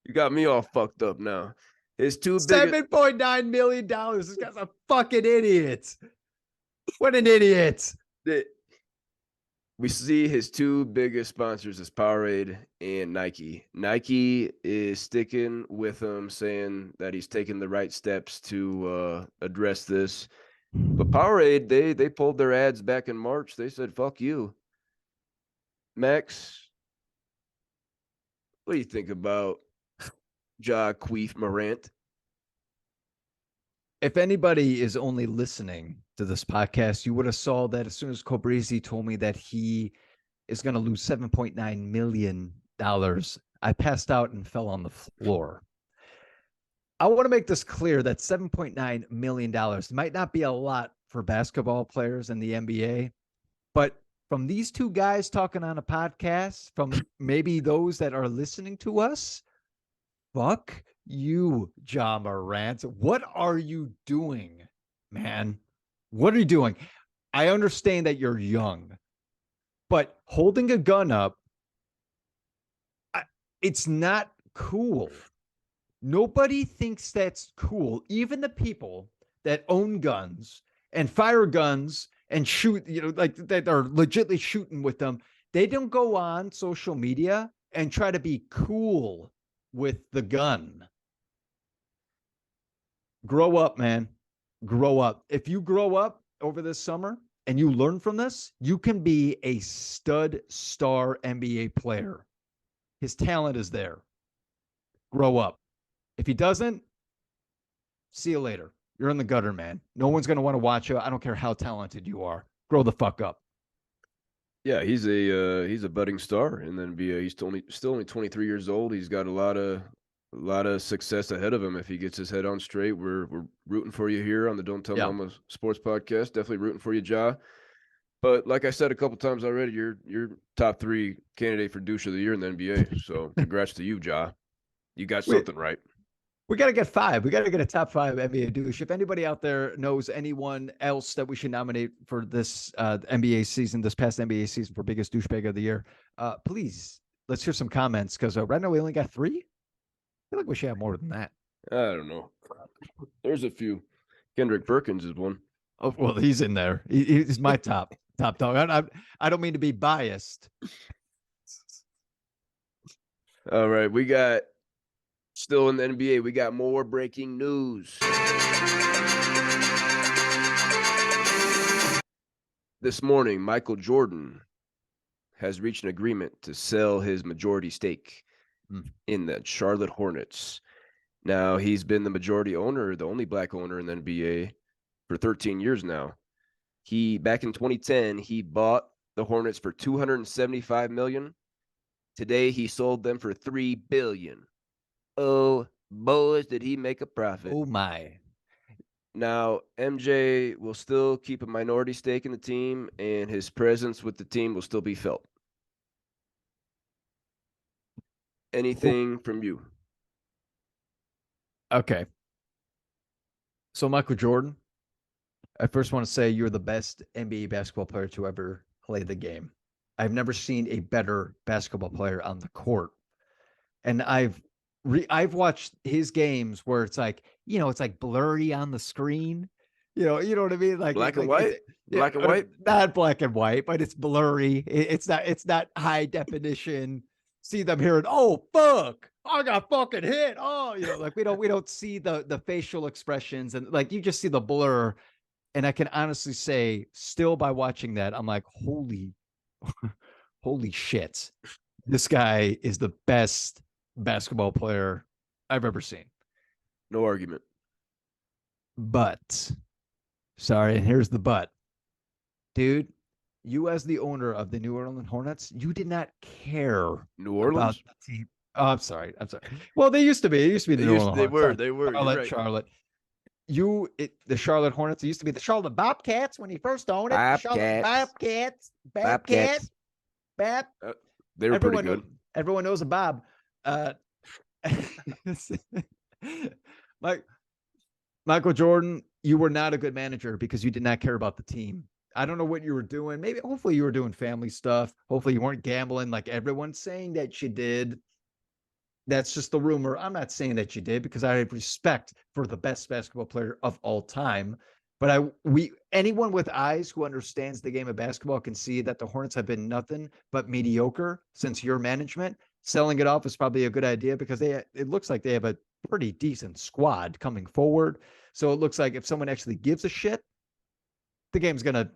You got me all fucked up now. His $7.9 million. This guy's a fucking idiot. What an idiot. We see his 2 biggest sponsors is Powerade and Nike. Nike is sticking with him, saying that he's taking the right steps to address this. But Powerade, they pulled their ads back in March. They said, fuck you. Max, what do you think about Queef Morant? If anybody is only listening to this podcast, you would have saw that as soon as Cobrizi told me that he is going to lose $7.9 million, I passed out and fell on the floor. I want to make this clear that $7.9 million might not be a lot for basketball players in the NBA, but from these two guys talking on a podcast, from maybe those that are listening to us, fuck you, Ja Morant. What are you doing, man? What are you doing? I understand that you're young, but holding a gun up, it's not cool. Nobody thinks that's cool. Even the people that own guns and fire guns and shoot, like that are legitimately shooting with them, they don't go on social media and try to be cool with the gun. Grow up, man. Grow up. If you grow up over this summer and you learn from this, you can be a stud star NBA player. His talent is there. Grow up. If he doesn't, see you later. You're in the gutter, man. No one's going to want to watch you. I don't care how talented you are. Grow the fuck up. Yeah, he's a budding star in the NBA. He's still only 23 years old. He's got a lot of success ahead of him if he gets his head on straight. We're rooting for you here on the Don't Tell Mama Sports Podcast. Definitely rooting for you, Ja. But like I said a couple times already, you're top 3 candidate for douche of the year in the NBA. So congrats to you, Ja. You got something right. We got to get 5. We got to get a top 5 NBA douche. If anybody out there knows anyone else that we should nominate for this NBA season, this past NBA season for biggest douchebag of the year, please, let's hear some comments because right now we only got 3. I feel like we should have more than that. I don't know. There's a few. Kendrick Perkins is one. Oh, well, he's in there. He's my top dog. I don't mean to be biased. All right, we got still in the NBA. We got more breaking news. This morning, Michael Jordan has reached an agreement to sell his majority stake in the Charlotte Hornets. Now, he's been the majority owner, the only black owner in the NBA for 13 years now. Back in 2010, he bought the Hornets for $275 million. Today, he sold them for $3 billion. Oh, boys, did he make a profit. Oh, my. Now, MJ will still keep a minority stake in the team, and his presence with the team will still be felt. Anything from you? Okay. So, Michael Jordan, I first want to say you're the best NBA basketball player to ever play the game. I've never seen a better basketball player on the court. And I've watched his games where it's like, it's like blurry on the screen. You know what I mean? Like black and white? Black and white? Not black and white, but it's blurry. It's not high definition. See them hearing, oh, fuck, I got fucking hit. Oh, like we don't see the facial expressions and like you just see the blur. And I can honestly say, still by watching that, I'm like, holy shit. This guy is the best basketball player I've ever seen. No argument. But, sorry, and here's the but. Dude, you as the owner of the New Orleans Hornets, you did not care New Orleans about the team. Oh, I'm sorry. Well, they used to be. It used to be the New Orleans Hornets. They were. Charlotte. The Charlotte Hornets. It used to be the Charlotte Bobcats when he first owned it. Bobcats. Bobcats. They were pretty good. Everyone knows a Bob. Michael Jordan, you were not a good manager because you did not care about the team. I don't know what you were doing. Hopefully you were doing family stuff. Hopefully you weren't gambling like everyone's saying that you did. That's just the rumor. I'm not saying that you did because I have respect for the best basketball player of all time. But anyone with eyes who understands the game of basketball can see that the Hornets have been nothing but mediocre since your management. Selling it off is probably a good idea because it looks like they have a pretty decent squad coming forward. So it looks like if someone actually gives a shit, the game's going to,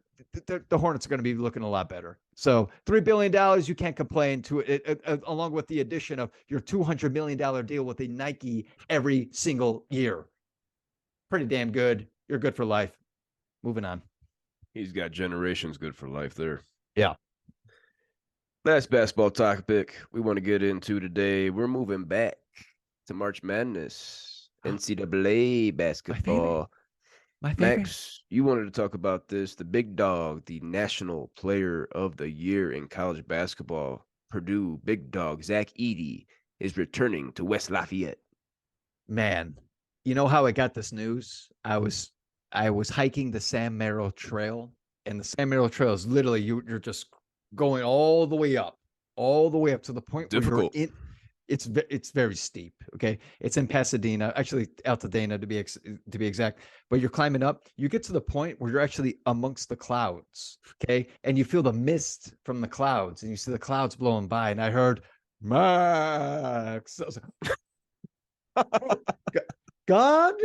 the Hornets are going to be looking a lot better. So $3 billion, you can't complain to it, along with the addition of your $200 million deal with the Nike every single year. Pretty damn good. You're good for life. Moving on. He's got generations good for life there. Yeah. Last basketball topic we want to get into today. We're moving back to March Madness, NCAA basketball. My favorite. Max, you wanted to talk about this. The big dog, the National Player of the Year in college basketball, Purdue big dog Zach Edey is returning to West Lafayette. Man, you know how I got this news? I was hiking the Sam Merrill Trail, and the Sam Merrill Trail is literally you're just going all the way up to the point Difficult. where you're in. It's very steep. Okay, it's in Pasadena, actually Altadena to be exact. But you're climbing up. You get to the point where you're actually amongst the clouds. Okay, and you feel the mist from the clouds, and you see the clouds blowing by. And I heard Max. I was like, God,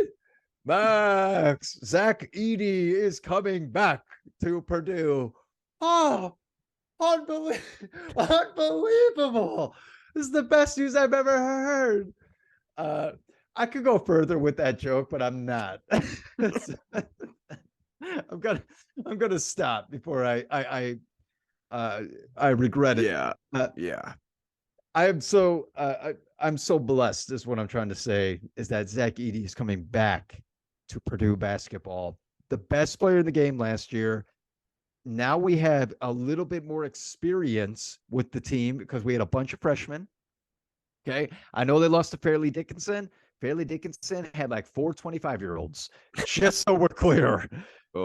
Max, Zach Edey is coming back to Purdue. Oh, unbelievable. This is the best news I've ever heard. I could go further with that joke, but I'm not. I'm gonna stop before I regret it. Yeah. Yeah. I'm so blessed is what I'm trying to say, is that Zach Edey is coming back to Purdue basketball. The best player in the game last year. Now we have a little bit more experience with the team because we had a bunch of freshmen. Okay. I know they lost to Fairleigh Dickinson. Fairleigh Dickinson had like 4 25-year-olds. Just so we're clear.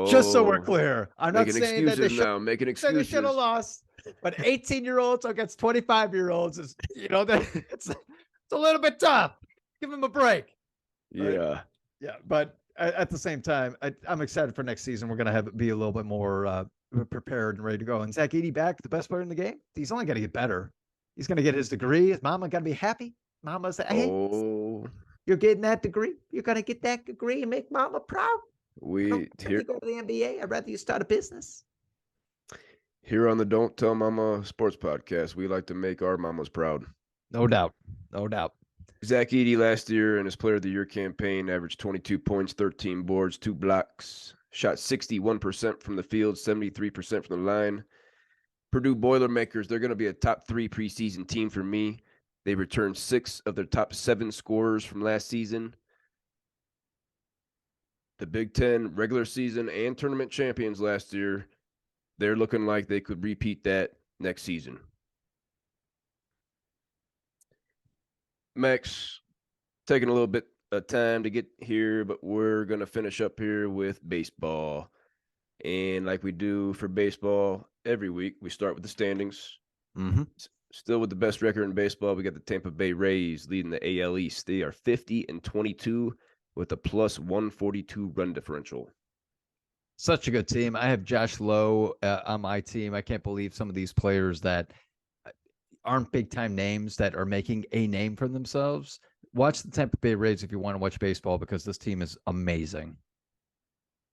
Just so we're clear. I'm not saying that they should have lost. But 18-year-olds against 25-year-olds is, it's a little bit tough. Give them a break. Yeah. Right? Yeah. But at the same time, I'm excited for next season. We're going to be a little bit more prepared and ready to go. And Zach Edey back, the best player in the game. He's only got to get better. He's going to get his degree. His mama got to be happy. Mama say, hey, you're getting that degree. You're going to get that degree and make mama proud. We here go to the NBA. I'd rather you start a business. Here on the Don't Tell Mama Sports Podcast, we like to make our mamas proud. No doubt. No doubt. Zach Edey last year in his Player of the Year campaign averaged 22 points, 13 boards, 2 blocks, shot 61% from the field, 73% from the line. Purdue Boilermakers, they're going to be a top 3 preseason team for me. They returned 6 of their top 7 scorers from last season. The Big Ten regular season and tournament champions last year. They're looking like they could repeat that next season. Max, taking a little bit of time to get here, but we're going to finish up here with baseball. And like we do for baseball every week, we start with the standings. Mm-hmm. Still with the best record in baseball, we got the Tampa Bay Rays leading the AL East. They are 50-22 with a plus 142 run differential. Such a good team. I have Josh Lowe on my team. I can't believe some of these players that aren't big-time names that are making a name for themselves. Watch the Tampa Bay Rays if you want to watch baseball, because this team is amazing.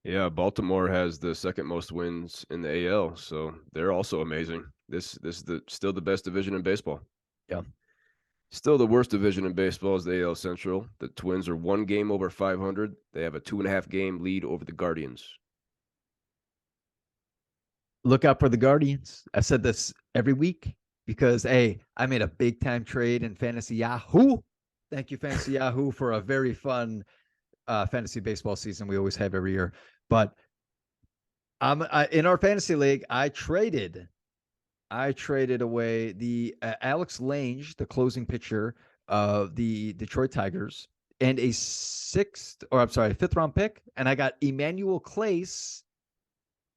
Yeah, Baltimore has the second most wins in the AL, so they're also amazing. This is still the best division in baseball. Yeah. Still the worst division in baseball is the AL Central. The Twins are 1 game over 500. They have a 2.5 game lead over the Guardians. Look out for the Guardians. I said this every week because, hey, I made a big-time trade in Fantasy Yahoo. Thank you, Fantasy Yahoo, for a very fun fantasy baseball season we always have every year. But in our fantasy league, I traded away the Alex Lange, the closing pitcher of the Detroit Tigers, and a 5th round pick, and I got Emmanuel Clase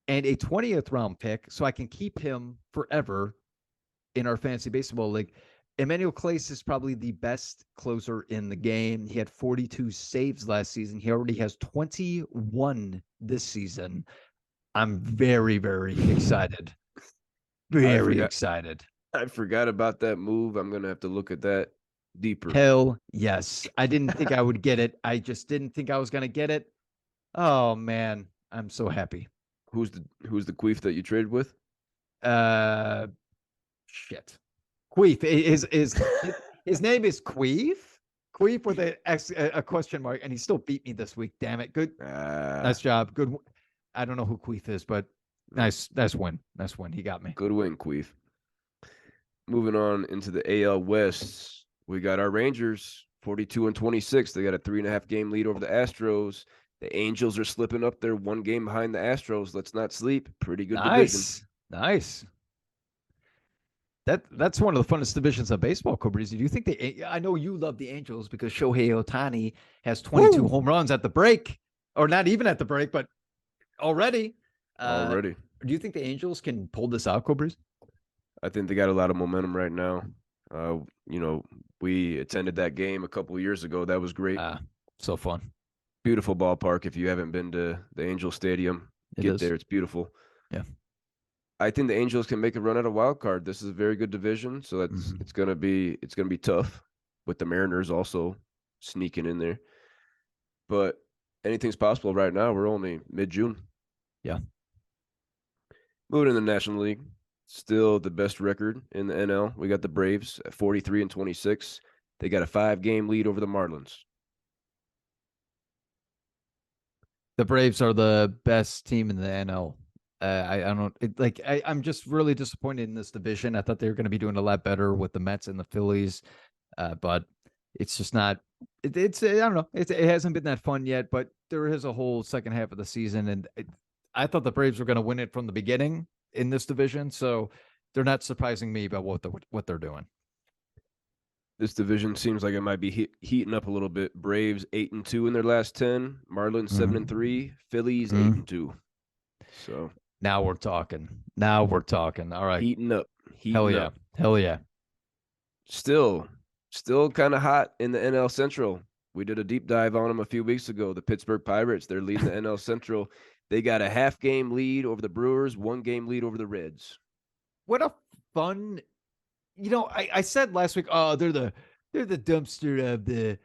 and a 20th round pick, so I can keep him forever in our fantasy baseball league. Emmanuel Clase is probably the best closer in the game. He had 42 saves last season. He already has 21 this season. I'm very, very excited. Very excited. I forgot about that move. I'm going to have to look at that deeper. Hell yes. I didn't think I would get it. I just didn't think I was going to get it. Oh, man. I'm so happy. Who's the queef that you traded with? Shit. Queef. His name is Queef. Queef with a question mark, and he still beat me this week. Damn it. Good. Nice job. Good. I don't know who Queef is, but nice win. Nice win. He got me. Good win, queef. Moving on into the AL West, we got our Rangers, 42-26. They got a 3.5 game lead over the Astros. The Angels are slipping up there, 1 game behind the Astros. Let's not sleep. Pretty good division. Nice. That's one of the funnest divisions of baseball, Cobreezy. Do you think I know you love the Angels because Shohei Ohtani has 22 home runs at the break, or not even at the break, but already. Already. Do you think the Angels can pull this out, Cobreezy? I think they got a lot of momentum right now. We attended that game a couple of years ago. That was great. So fun. Beautiful ballpark. If you haven't been to the Angel Stadium, get there. It's beautiful. Yeah. I think the Angels can make a run at a wild card. This is a very good division, so it's gonna be tough with the Mariners also sneaking in there. But anything's possible right now. We're only mid-June. Yeah. Moving in the National League, still the best record in the NL. We got the Braves at 43-26. They got a 5-game lead over the Marlins. The Braves are the best team in the NL. I'm just really disappointed in this division. I thought they were going to be doing a lot better with the Mets and the Phillies, but it's just not. I don't know. It hasn't been that fun yet. But there is a whole second half of the season, and I thought the Braves were going to win it from the beginning in this division. So they're not surprising me about what they're doing. This division seems like it might be heating up a little bit. Braves 8-2 in their last 10. Marlins 7-3. Phillies 8-2. So now we're talking. All right, heating up. Hell yeah. Still kind of hot in the NL Central. We did a deep dive on them a few weeks ago. The Pittsburgh Pirates, they're leading the NL Central. They got a 0.5-game lead over the Brewers, 1-game lead over the Reds. What a fun. I said last week, they're the dumpster of the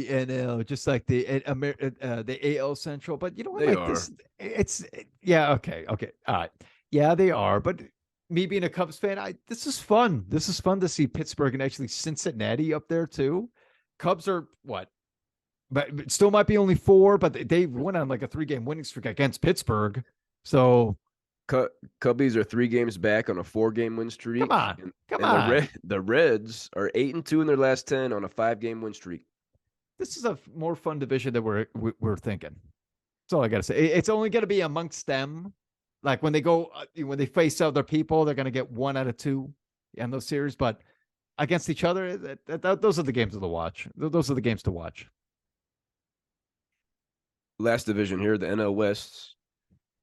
NL, just like the AL Central. But you know what? They like are. Okay. All right. Yeah, they are. But me being a Cubs fan, this is fun. This is fun to see Pittsburgh and actually Cincinnati up there too. Cubs are what? But it still might be only 4, but they went on like a 3-game winning streak against Pittsburgh. So Cubbies are 3 games back on a 4-game win streak. Come on. The Reds are 8-2 in their last 10 on a 5-game win streak. This is a more fun division than we're thinking. That's all I got to say. It's only going to be amongst them. Like when they face other people, they're going to get 1 out of 2 in those series. But against each other, those are the games to watch. Those are the games to watch. Last division here, the NL West.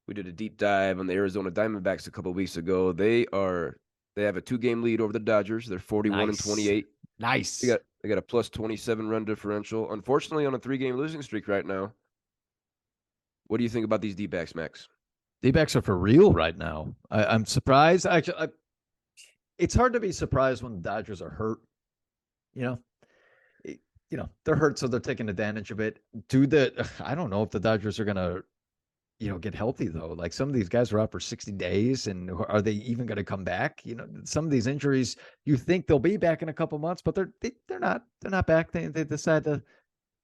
We did a deep dive on the Arizona Diamondbacks a couple of weeks ago. They have a 2-game lead over the Dodgers. They're 41-28. Nice. They got a plus 27 run differential. Unfortunately, on a 3-game losing streak right now. What do you think about these D-backs, Max? D-backs are for real right now. I'm surprised. Actually, it's hard to be surprised when the Dodgers are hurt. They're hurt, so they're taking advantage of it. I don't know if the Dodgers are gonna, get healthy though. Like some of these guys are out for 60 days, and are they even going to come back? Some of these injuries, you think they'll be back in a couple months, but they're not. They're not back. They decide to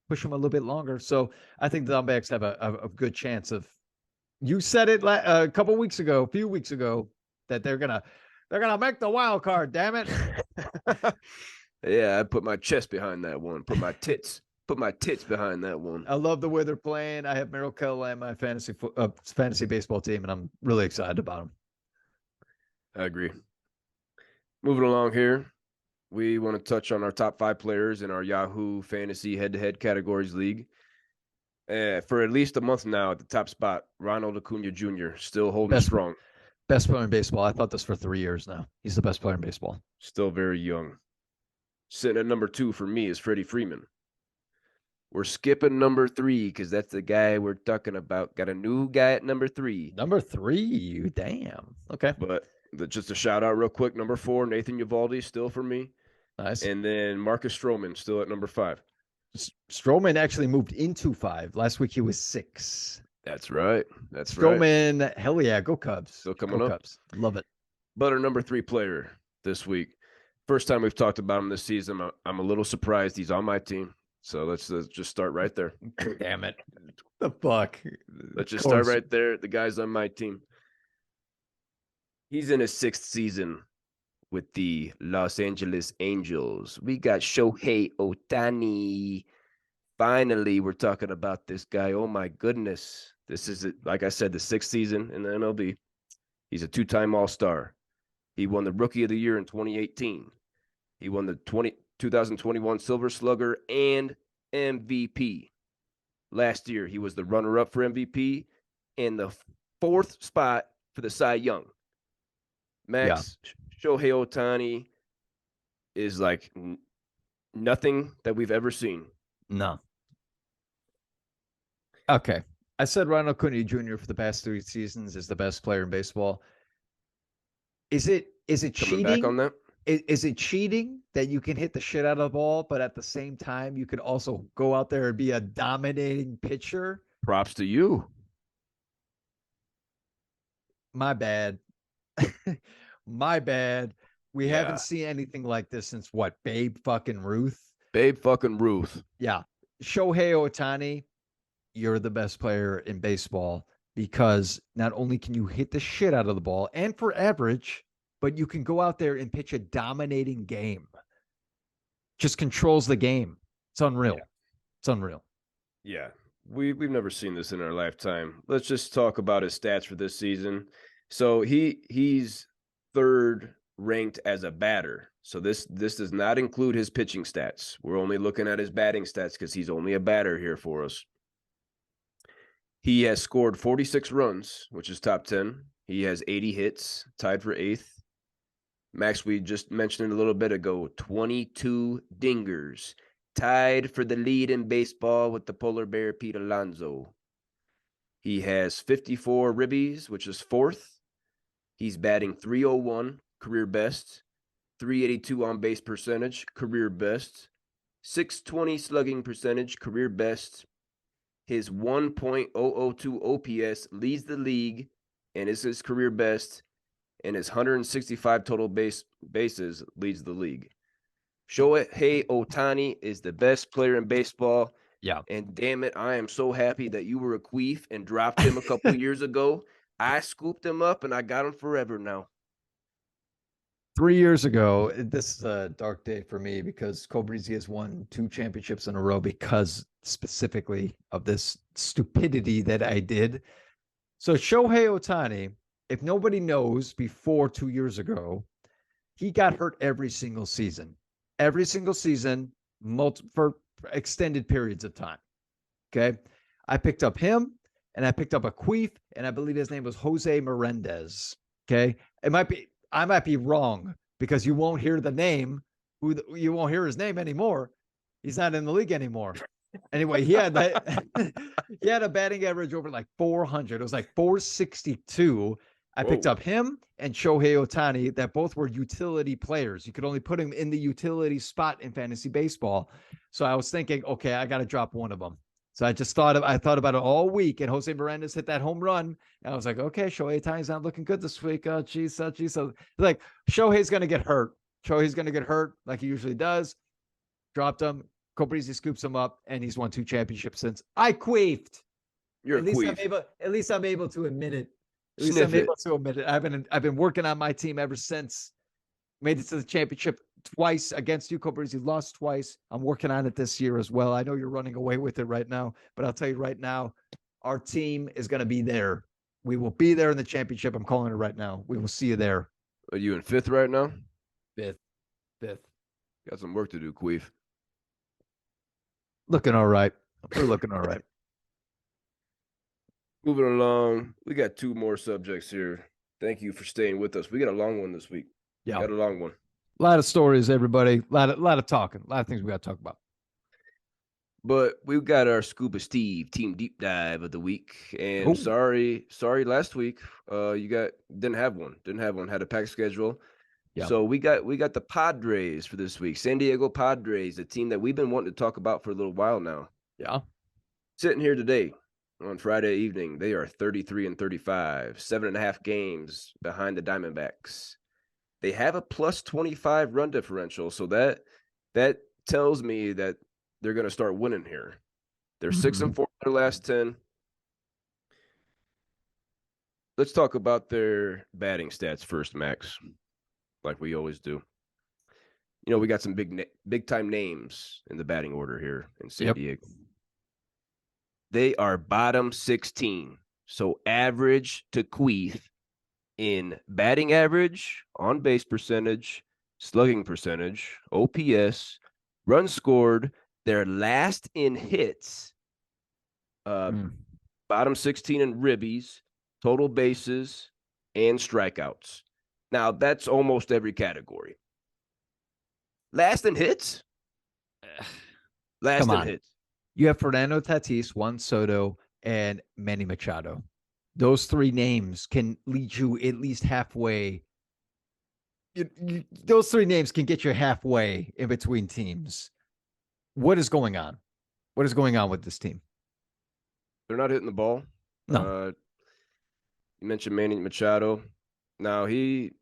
push them a little bit longer. So I think the Diamondbacks have a good chance of. You said it a few weeks ago, that they're gonna make the wild card. Damn it. Yeah, I put my chest behind that one. Put my tits behind that one. I love the way they're playing. I have Merrill Kell and my fantasy baseball team, and I'm really excited about them. I agree. Moving along here, we want to touch on our top 5 players in our Yahoo Fantasy Head-to-Head Categories League. For at least a month now at the top spot, Ronald Acuna Jr. still holding strong. Best player in baseball. I thought this for 3 years now. He's the best player in baseball. Still very young. Sitting at number 2 for me is Freddie Freeman. We're skipping number 3 because that's the guy we're talking about. Got a new guy at number 3. Number 3? Damn. Okay. But just a shout out real quick. Number 4, Nathan Eovaldi, still for me. Nice. And then Marcus Stroman, still at number 5. Stroman actually moved into 5. Last week he was 6. That's right. That's right. Strowman, hell yeah, go Cubs. Still coming Go up. Cubs. Love it. But our number 3 player this week. First time we've talked about him this season. I'm a little surprised he's on my team. So let's just start right there. Damn it. The fuck. Let's just start right there. The guy's on my team. He's in his 6th season with the Los Angeles Angels. We got Shohei Ohtani. Finally, we're talking about this guy. Oh my goodness. This is, like I said, the 6th season in the MLB. He's a 2-time All-Star. He won the Rookie of the Year in 2018. He won the 2021 Silver Slugger and MVP. Last year, he was the runner-up for MVP and the 4th spot for the Cy Young. Max, Shohei Ohtani is like nothing that we've ever seen. No. Okay. I said Ronald Acuna Jr. for the past 3 seasons is the best player in baseball. Is it Coming cheating? back on that? Is it cheating that you can hit the shit out of the ball, but at the same time you could also go out there and be a dominating pitcher? Props to you. My bad. My bad. We Yeah. haven't seen anything like this since what? Babe fucking Ruth? Babe fucking Ruth. Yeah. Shohei Ohtani, you're the best player in baseball because not only can you hit the shit out of the ball and for average, but you can go out there and pitch a dominating game. Just controls the game. It's unreal. Yeah. It's unreal. Yeah. We've never seen this in our lifetime. Let's just talk about his stats for this season. So he's 3rd ranked as a batter. So this does not include his pitching stats. We're only looking at his batting stats because he's only a batter here for us. He has scored 46 runs, which is top 10. He has 80 hits, tied for 8th. Max, we just mentioned it a little bit ago, 22 dingers, tied for the lead in baseball with the polar bear Pete Alonso. He has 54 ribbies, which is 4th. He's batting .301, career best. 382 on base percentage, career best. 620 slugging percentage, career best. His 1.002 OPS leads the league and is his career best. And his 165 total bases leads the league. Shohei Ohtani is the best player in baseball. Yeah. And damn it, I am so happy that you were a queef and dropped him a couple years ago. I scooped him up and I got him forever now. 3 years ago, this is a dark day for me because Cobrizi has won 2 championships in a row because specifically of this stupidity that I did. So Shohei Ohtani, if nobody knows, before 2 years ago, he got hurt every single season. Every single season, for extended periods of time. Okay? I picked up him, and I picked up a queef, and I believe his name was Jose Melendez. Okay? I might be wrong because you won't hear the name. You won't hear his name anymore. He's not in the league anymore. Anyway, he had that. He had a batting average over like 400. It was like 462. I picked up him and Shohei Ohtani that both were utility players. You could only put him in the utility spot in fantasy baseball. So I was thinking, okay, I got to drop one of them. So I thought about it all week, and Jose Melendez hit that home run. And I was like, okay, Shohei Ohtani's not looking good this week. Oh, geez. So like Shohei's going to get hurt. Shohei's going to get hurt like he usually does. Dropped him. Cobrizi scoops him up, and he's won 2 championships since. I queefed. You're a queef. At least I'm able to admit it. At least Sniff I'm it. able to admit it. I've been working on my team ever since. Made it to the championship twice against you, Cobrizi. Lost twice. I'm working on it this year as well. I know you're running away with it right now, but I'll tell you right now, our team is going to be there. We will be there in the championship. I'm calling it right now. We will see you there. Are you in 5th right now? Fifth. Got some work to do, queef. Looking all right. We're looking all right. Moving along, we got 2 more subjects here. Thank you for staying with us. We got a long one this week. Yeah. Got a long one. A lot of stories, everybody. A lot of talking. A lot of things we got to talk about. But we've got our Scuba Steve team deep dive of the week. And Ooh. sorry, last week you didn't have one. Had a packed schedule. Yeah. So we got the Padres for this week. San Diego Padres, a team that we've been wanting to talk about for a little while now. Yeah. Sitting here today, on Friday evening. They are 33-35, 7.5 games behind the Diamondbacks. They have a plus 25 run differential, so that tells me that they're going to start winning here. They're 6-4 in their last 10. Let's talk about their batting stats first, Max, like we always do. You know, we got some big time names in the batting order here in San Diego. They are bottom 16, so average to Queef in batting average, on base percentage, slugging percentage, OPS, runs scored. They're last in hits, bottom 16 in ribbies, total bases, and strikeouts. Now, that's almost every category. Last in hits? Last in hits. You have Fernando Tatis, Juan Soto, and Manny Machado. Those three names can lead you at least halfway. Those three names can get you halfway in between teams. What is going on? What is going on with this team? They're not hitting the ball. No. You mentioned Manny Machado. Now he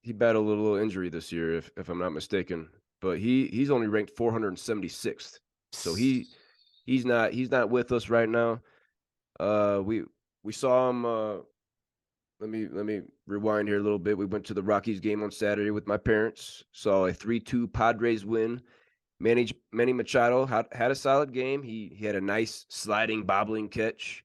battled a little injury this year, if I'm not mistaken. But he's only ranked 476th. So he's not with us right now. We saw him. Let me rewind here a little bit. We went to the Rockies game on Saturday with my parents. Saw a 3-2 Padres win. Manny Machado had a solid game. He had a nice sliding, bobbling catch.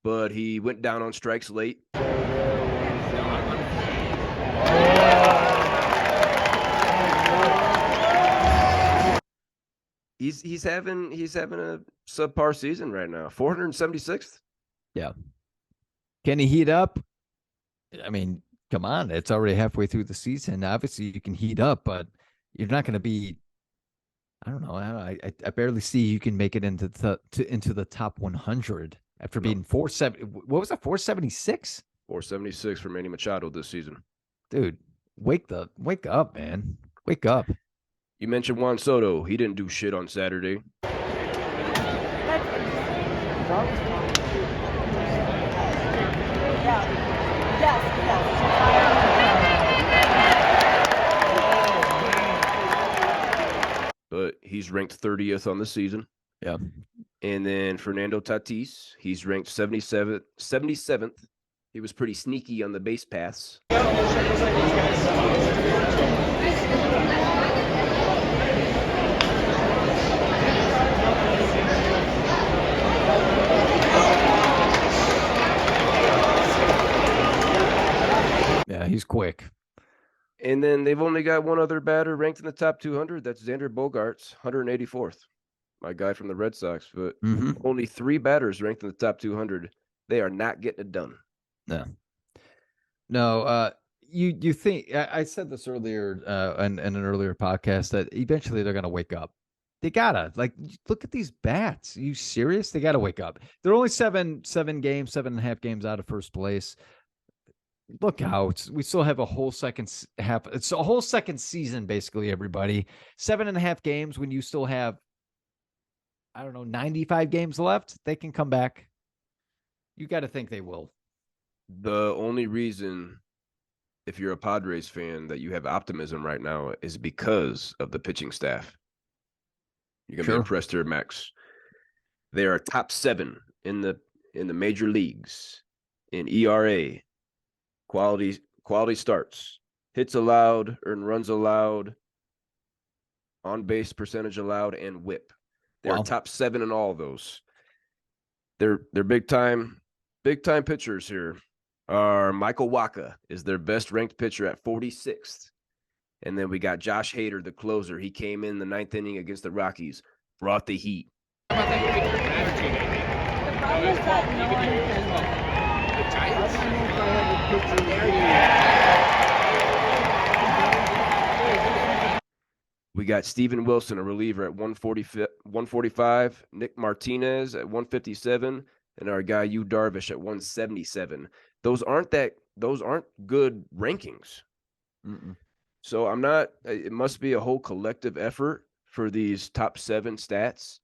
But he went down on strikes late. He's having a subpar season right now. 476th. Yeah. Can he heat up? I mean, come on. It's already halfway through the season. Obviously, you can heat up, but you're not going to be. I don't know. I barely see you can make it into the top 100 after being 470. What was it? 476. 476 for Manny Machado this season. Dude, wake up, man. Wake up. You mentioned Juan Soto. He didn't do shit on Saturday. But he's ranked 30th on the season. Yeah. And then Fernando Tatis, he's ranked 77th. He was pretty sneaky on the base paths. Yeah, he's quick. And then they've only got one other batter ranked in the top 200. That's Xander Bogaerts, 184th. My guy from the Red Sox. But only 3 batters ranked in the top 200. They are not getting it done. No. You think I said this earlier in an earlier podcast that eventually they're gonna wake up. They gotta look at these bats. Are you serious? They gotta wake up. They're only 7.5 games out of first place. Look out. We still have a whole second half. It's a whole second season, basically, everybody. 7.5 games when you still have, 95 games left. They can come back. You got to think they will. The only reason, if you're a Padres fan, that you have optimism right now is because of the pitching staff. You're going to be impressed here, Max. They are top 7 in the major leagues in ERA. Quality starts, hits allowed, earned runs allowed, on base percentage allowed, and WHIP. They're top 7 in all of those. They're big time pitchers here. Michael Wacha is their best ranked pitcher at 46th. And then we got Josh Hader, the closer. He came in the 9th inning against the Rockies, brought the heat. We got Steven Wilson, a reliever, at 145, Nick Martinez at 157, and our guy Yu Darvish at 177. Those aren't good rankings. Mm-mm. So I'm not. It must be a whole collective effort for these top 7 stats.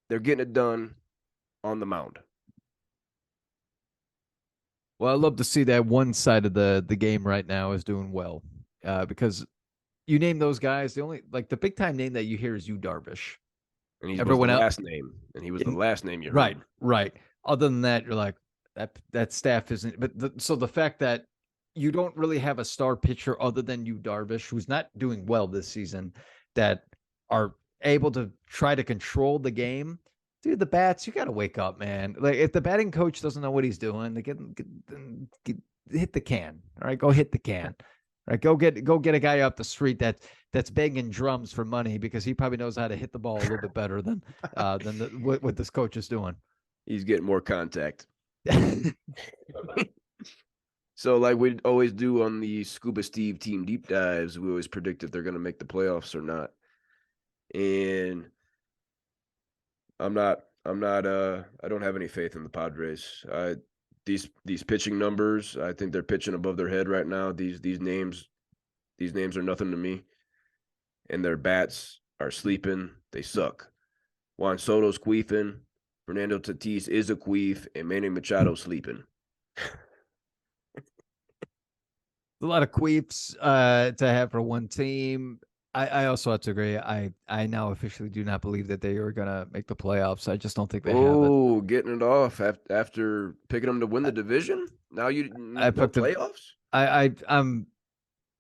They're getting it done on the mound. Well, I love to see that one side of the game right now is doing well, because you name those guys, the only the big time name that you hear is Yu Darvish. And he was Everyone the else, last name. And he was the last name you heard. right. Other than that, you're like that staff isn't. But so the fact that you don't really have a star pitcher other than Yu Darvish, who's not doing well this season, that are able to try to control the game. Dude, the bats, you got to wake up, man. Like, if the batting coach doesn't know what he's doing, they hit the can. All right, go hit the can. All right, go get a guy up the street that's banging drums for money, because he probably knows how to hit the ball a little bit better than what this coach is doing. He's getting more contact. So, like we always do on the Scuba Steve team deep dives, we always predict if they're going to make the playoffs or not. And I don't have any faith in the Padres. These pitching numbers, I think they're pitching above their head right now. These names are nothing to me. And their bats are sleeping. They suck. Juan Soto's queefing. Fernando Tatis is a queef, and Manny Machado sleeping. A lot of queefs to have for one team. I also have to agree. I now officially do not believe that they are going to make the playoffs. I just don't think they have it. Oh, getting it off after picking them to win the division? Now you need no playoffs? I'm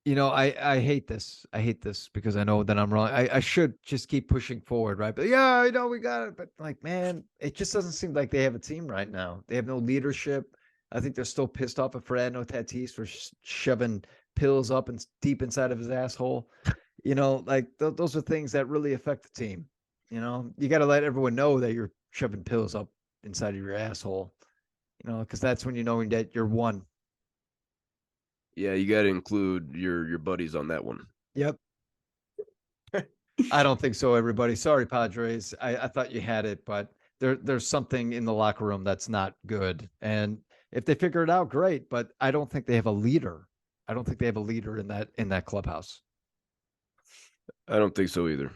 I hate this. I hate this because I know that I'm wrong. I should just keep pushing forward, right? But yeah, I know we got it. But man, it just doesn't seem like they have a team right now. They have no leadership. I think they're still pissed off at Fernando Tatis for shoving pills up and deep inside of his asshole. Those are things that really affect the team. You got to let everyone know that you're shoving pills up inside of your asshole, because that's when you know that you're one. Yeah, you got to include your buddies on that one. Yep. I don't think so, everybody. Sorry, Padres. I thought you had it, but there's something in the locker room that's not good. And if they figure it out, great. But I don't think they have a leader. I don't think they have a leader in that clubhouse. I don't think so either.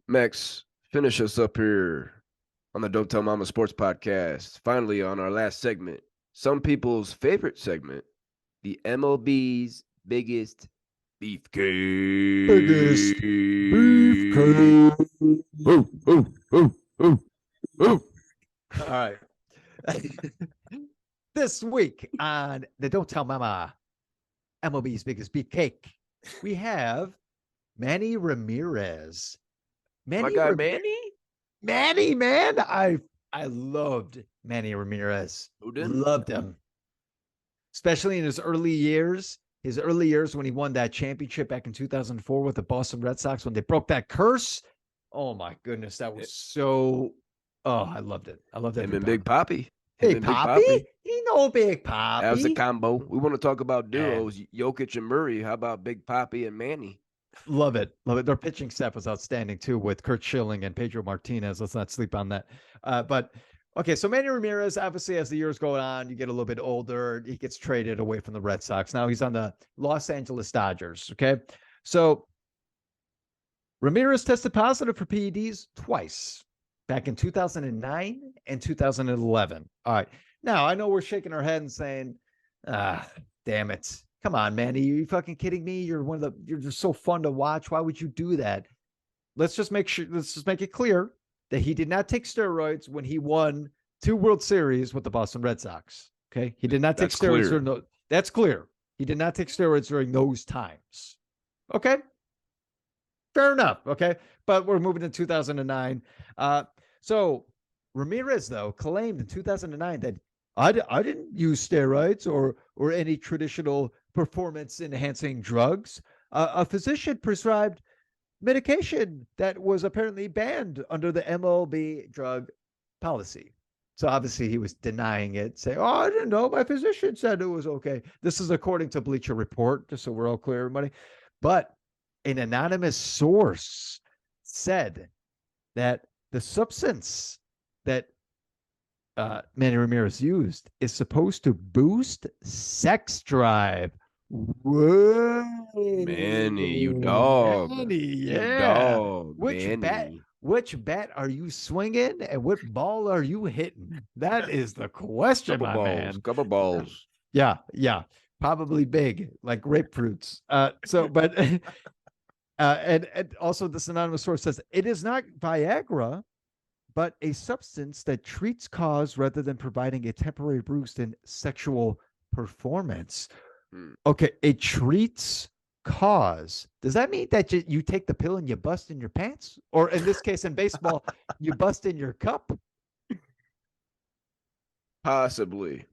Max, finish us up here on the Don't Tell Mama Sports Podcast. Finally, on our last segment, some people's favorite segment, the MLB's biggest beefcake. Biggest beefcake. All right. This week on the Don't Tell Mama MLB's biggest beefcake, we have Manny Rameriz. My guy Manny? Manny, man. I loved Manny Rameriz. Who didn't? Loved him. Especially in his early years. His early years when he won that championship back in 2004 with the Boston Red Sox, when they broke that curse. Oh my goodness, that was so. Oh, I loved it. I loved it. Him and Big Papi. Big Papi? He know Big Papi. That was the combo. We want to talk about duos, Jokic and Murray. How about Big Papi and Manny? Love it. Love it. Their pitching staff was outstanding too, with Kurt Schilling and Pedro Martinez. Let's not sleep on that. But okay, so Manny Rameriz, obviously, as the years go on, you get a little bit older. He gets traded away from the Red Sox. Now he's on the Los Angeles Dodgers. Okay. So Rameriz tested positive for PEDs twice, back in 2009 and 2011. All right. Now, I know we're shaking our head and saying, damn it. Come on, Manny. Are you fucking kidding me? You're just so fun to watch. Why would you do that? Let's just make it clear that he did not take steroids when he won 2 World Series with the Boston Red Sox. Okay. He did not take steroids. That's clear. He did not take steroids during those times. Okay. Fair enough. Okay. But we're moving to 2009. So Rameriz, though, claimed in 2009 that I didn't use steroids or any traditional performance enhancing drugs. A physician prescribed medication that was apparently banned under the MLB drug policy. So obviously he was denying it, saying, "Oh, I didn't know. My physician said it was okay." This is according to Bleacher Report, just so we're all clear, everybody. But an anonymous source said that the substance that Manny Ramirez used is supposed to boost sex drive. Whoa, Manny, you dog. Manny, You yeah. dog, Which bat? Manny. Which bat are you swinging, and what ball are you hitting? That is the question, Couple my balls. man. Couple balls. Yeah, probably big, like grapefruits. But and also this anonymous source says it is not Viagra, but a substance that treats cause rather than providing a temporary boost in sexual performance. Okay, it treats cause. Does that mean that you take the pill and you bust in your pants? Or in this case, in baseball, you bust in your cup? Possibly.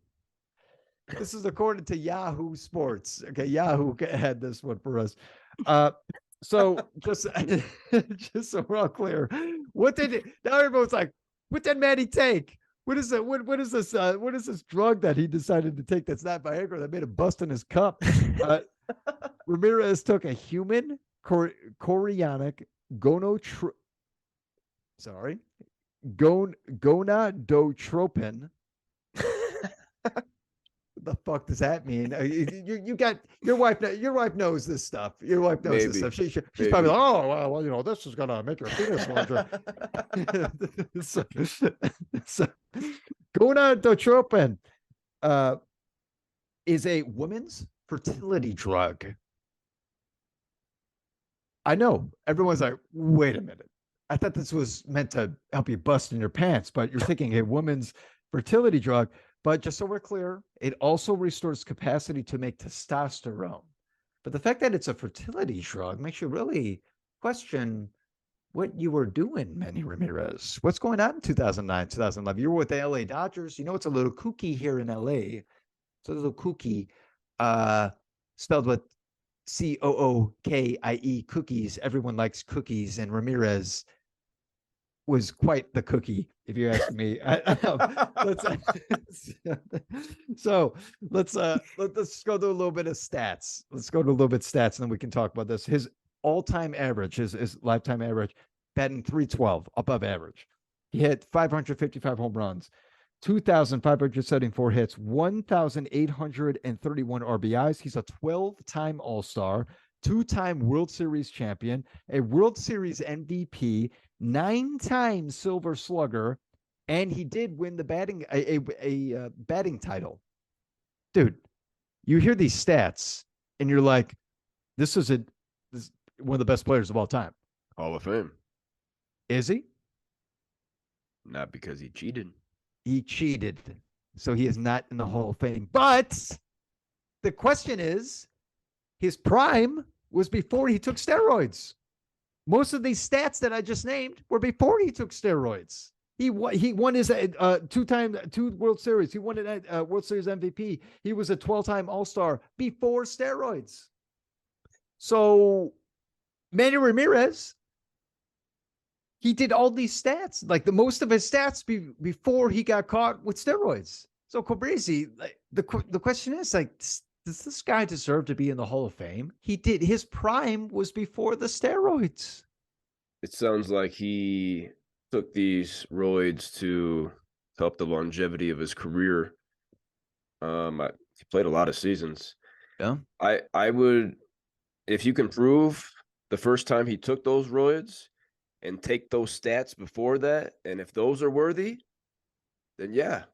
This is according to Yahoo Sports. Okay, Yahoo had this one for us. So just so we're all clear, now everyone's like, what did Manny take? What is it? What is this? What is this drug that he decided to take that's not Viagra that made him bust in his cup? Ramirez took a human chorionic gonadotropin. What the fuck does that mean? You got your wife. Your wife knows this stuff. Your wife knows this stuff. She's probably like, oh well, this is gonna make your penis larger. so gonadotropin is a woman's fertility drug. I know everyone's like, wait a minute. I thought this was meant to help you bust in your pants, but you're thinking a woman's fertility drug. But just so we're clear, it also restores capacity to make testosterone. But the fact that it's a fertility drug makes you really question what you were doing, Manny Ramirez. What's going on in 2009, 2011? You were with the LA Dodgers. You know, it's a little kooky here in LA. It's a little kooky, spelled with COOKIE, cookies. Everyone likes cookies, and Ramirez was quite the cookie, if you ask me. So let's go to a little bit of stats. Let's go to a little bit of stats, and then we can talk about this. His all-time average, his lifetime average, batting .312, above average. He hit 555 home runs, 2,574 hits, 1,831 RBIs. He's a 12-time All-Star, 2-time World Series champion, a World Series MVP, 9-time Silver Slugger, and he did win the batting title. Dude, you hear these stats and you're like, this is one of the best players of all time. Hall of Fame. Is he? Not because he cheated. He cheated. So he is not in the Hall of Fame. But the question is, his prime was before he took steroids. Most of these stats that I just named were before he took steroids. He won his two World Series. He won a World Series MVP. He was a 12-time All-Star before steroids. So Manny Ramirez, he did all these stats, like the most of his stats before he got caught with steroids. So Cobrisi, like, the question is, like, does this guy deserve to be in the Hall of Fame? He did. His prime was before the steroids. It sounds like he took these roids to help the longevity of his career. He played a lot of seasons. Yeah. I would, if you can prove the first time he took those roids and take those stats before that, and if those are worthy, then yeah,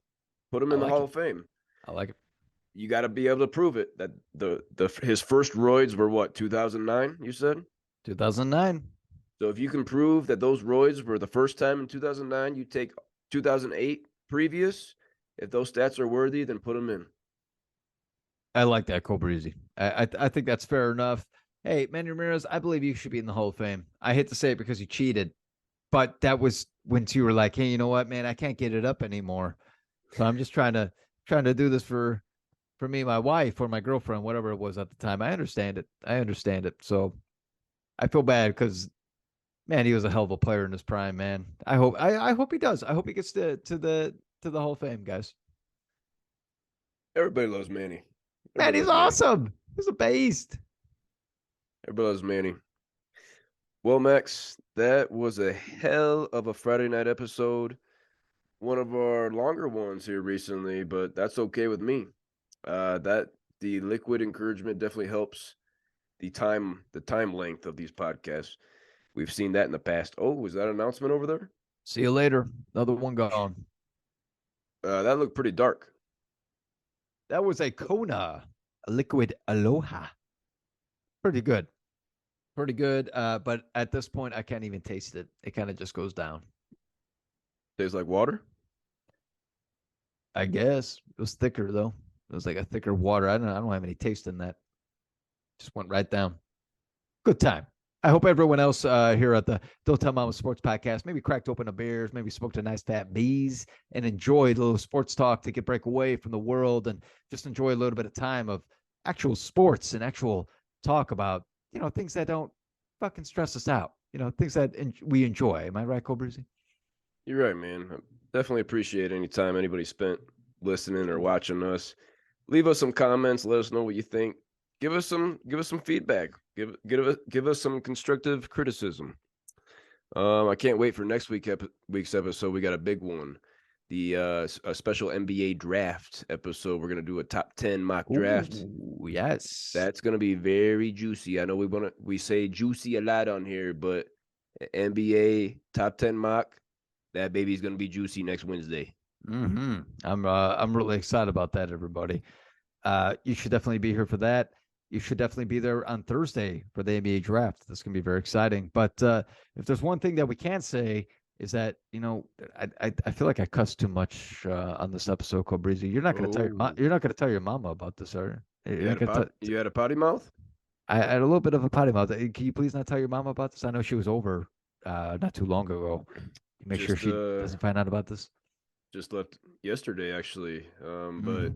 put him in the Hall of Fame. I like it. You got to be able to prove it. That his first roids were what, 2009? You said 2009. So if you can prove that those roids were the first time in 2009, you take 2008 previous. If those stats are worthy, then put them in. I like that, Cobrisi. I think that's fair enough. Hey, Manny Ramirez, I believe you should be in the Hall of Fame. I hate to say it because you cheated, but that was when you were like, hey, you know what, man, I can't get it up anymore. So I'm just trying to do this for me, my wife, or my girlfriend, whatever it was at the time. I understand it. So I feel bad because, man, he was a hell of a player in his prime, man. I hope he does. I hope he gets to the Hall of Fame, guys. Everybody loves Manny. Man, he's awesome. He's a beast. Everybody loves Manny. Well, Max, that was a hell of a Friday night episode. One of our longer ones here recently, but that's okay with me. That the liquid encouragement definitely helps the time length of these podcasts. We've seen that in the past. Oh, was that an announcement over there? See you later. Another one gone. That looked pretty dark. That was a Kona, a liquid aloha. Pretty good. Pretty good. But at this point, I can't even taste it. It kind of just goes down. Tastes like water. I guess it was thicker though. It was like a thicker water. I don't have any taste in that. Just went right down. Good time. I hope everyone else here at the Don't Tell Mama Sports Podcast maybe cracked open a beers, maybe smoked a nice fat bees, and enjoyed a little sports talk to get break away from the world and just enjoy a little bit of time of actual sports and actual talk about things that don't fucking stress us out. Things that we enjoy. Am I right, Cobreezy? You're right, man. I definitely appreciate any time anybody spent listening or watching us. Leave us some comments. Let us know what you think. Give us some feedback. Give us some constructive criticism. I can't wait for next week's episode. We got a big one. A special NBA draft episode. We're gonna do a top 10 mock draft. Ooh, yes. That's gonna be very juicy. I know we say juicy a lot on here, but NBA top 10 mock, that baby's gonna be juicy next Wednesday. I'm really excited about that, everybody. You should definitely be here for that. You should definitely be there on Thursday for the NBA draft. That's going to be very exciting. But if there's one thing that we can't say is that, I feel like I cussed too much on this episode, Cobreezy. You're not going to you're not going to tell your mama about this, are you? You had a potty mouth? I had a little bit of a potty mouth. Can you please not tell your mama about this? I know she was over not too long ago. Make sure she doesn't find out about this. Just left yesterday, actually. But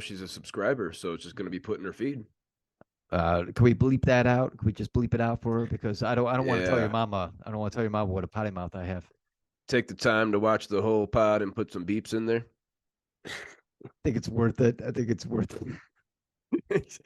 she's a subscriber, so it's just going to be put in her feed. Can we bleep that out? Can we just bleep it out for her? Because I don't want to tell your mama. I don't want to tell your mama what a potty mouth I have. Take the time to watch the whole pod and put some beeps in there. I think it's worth it. I think it's worth it.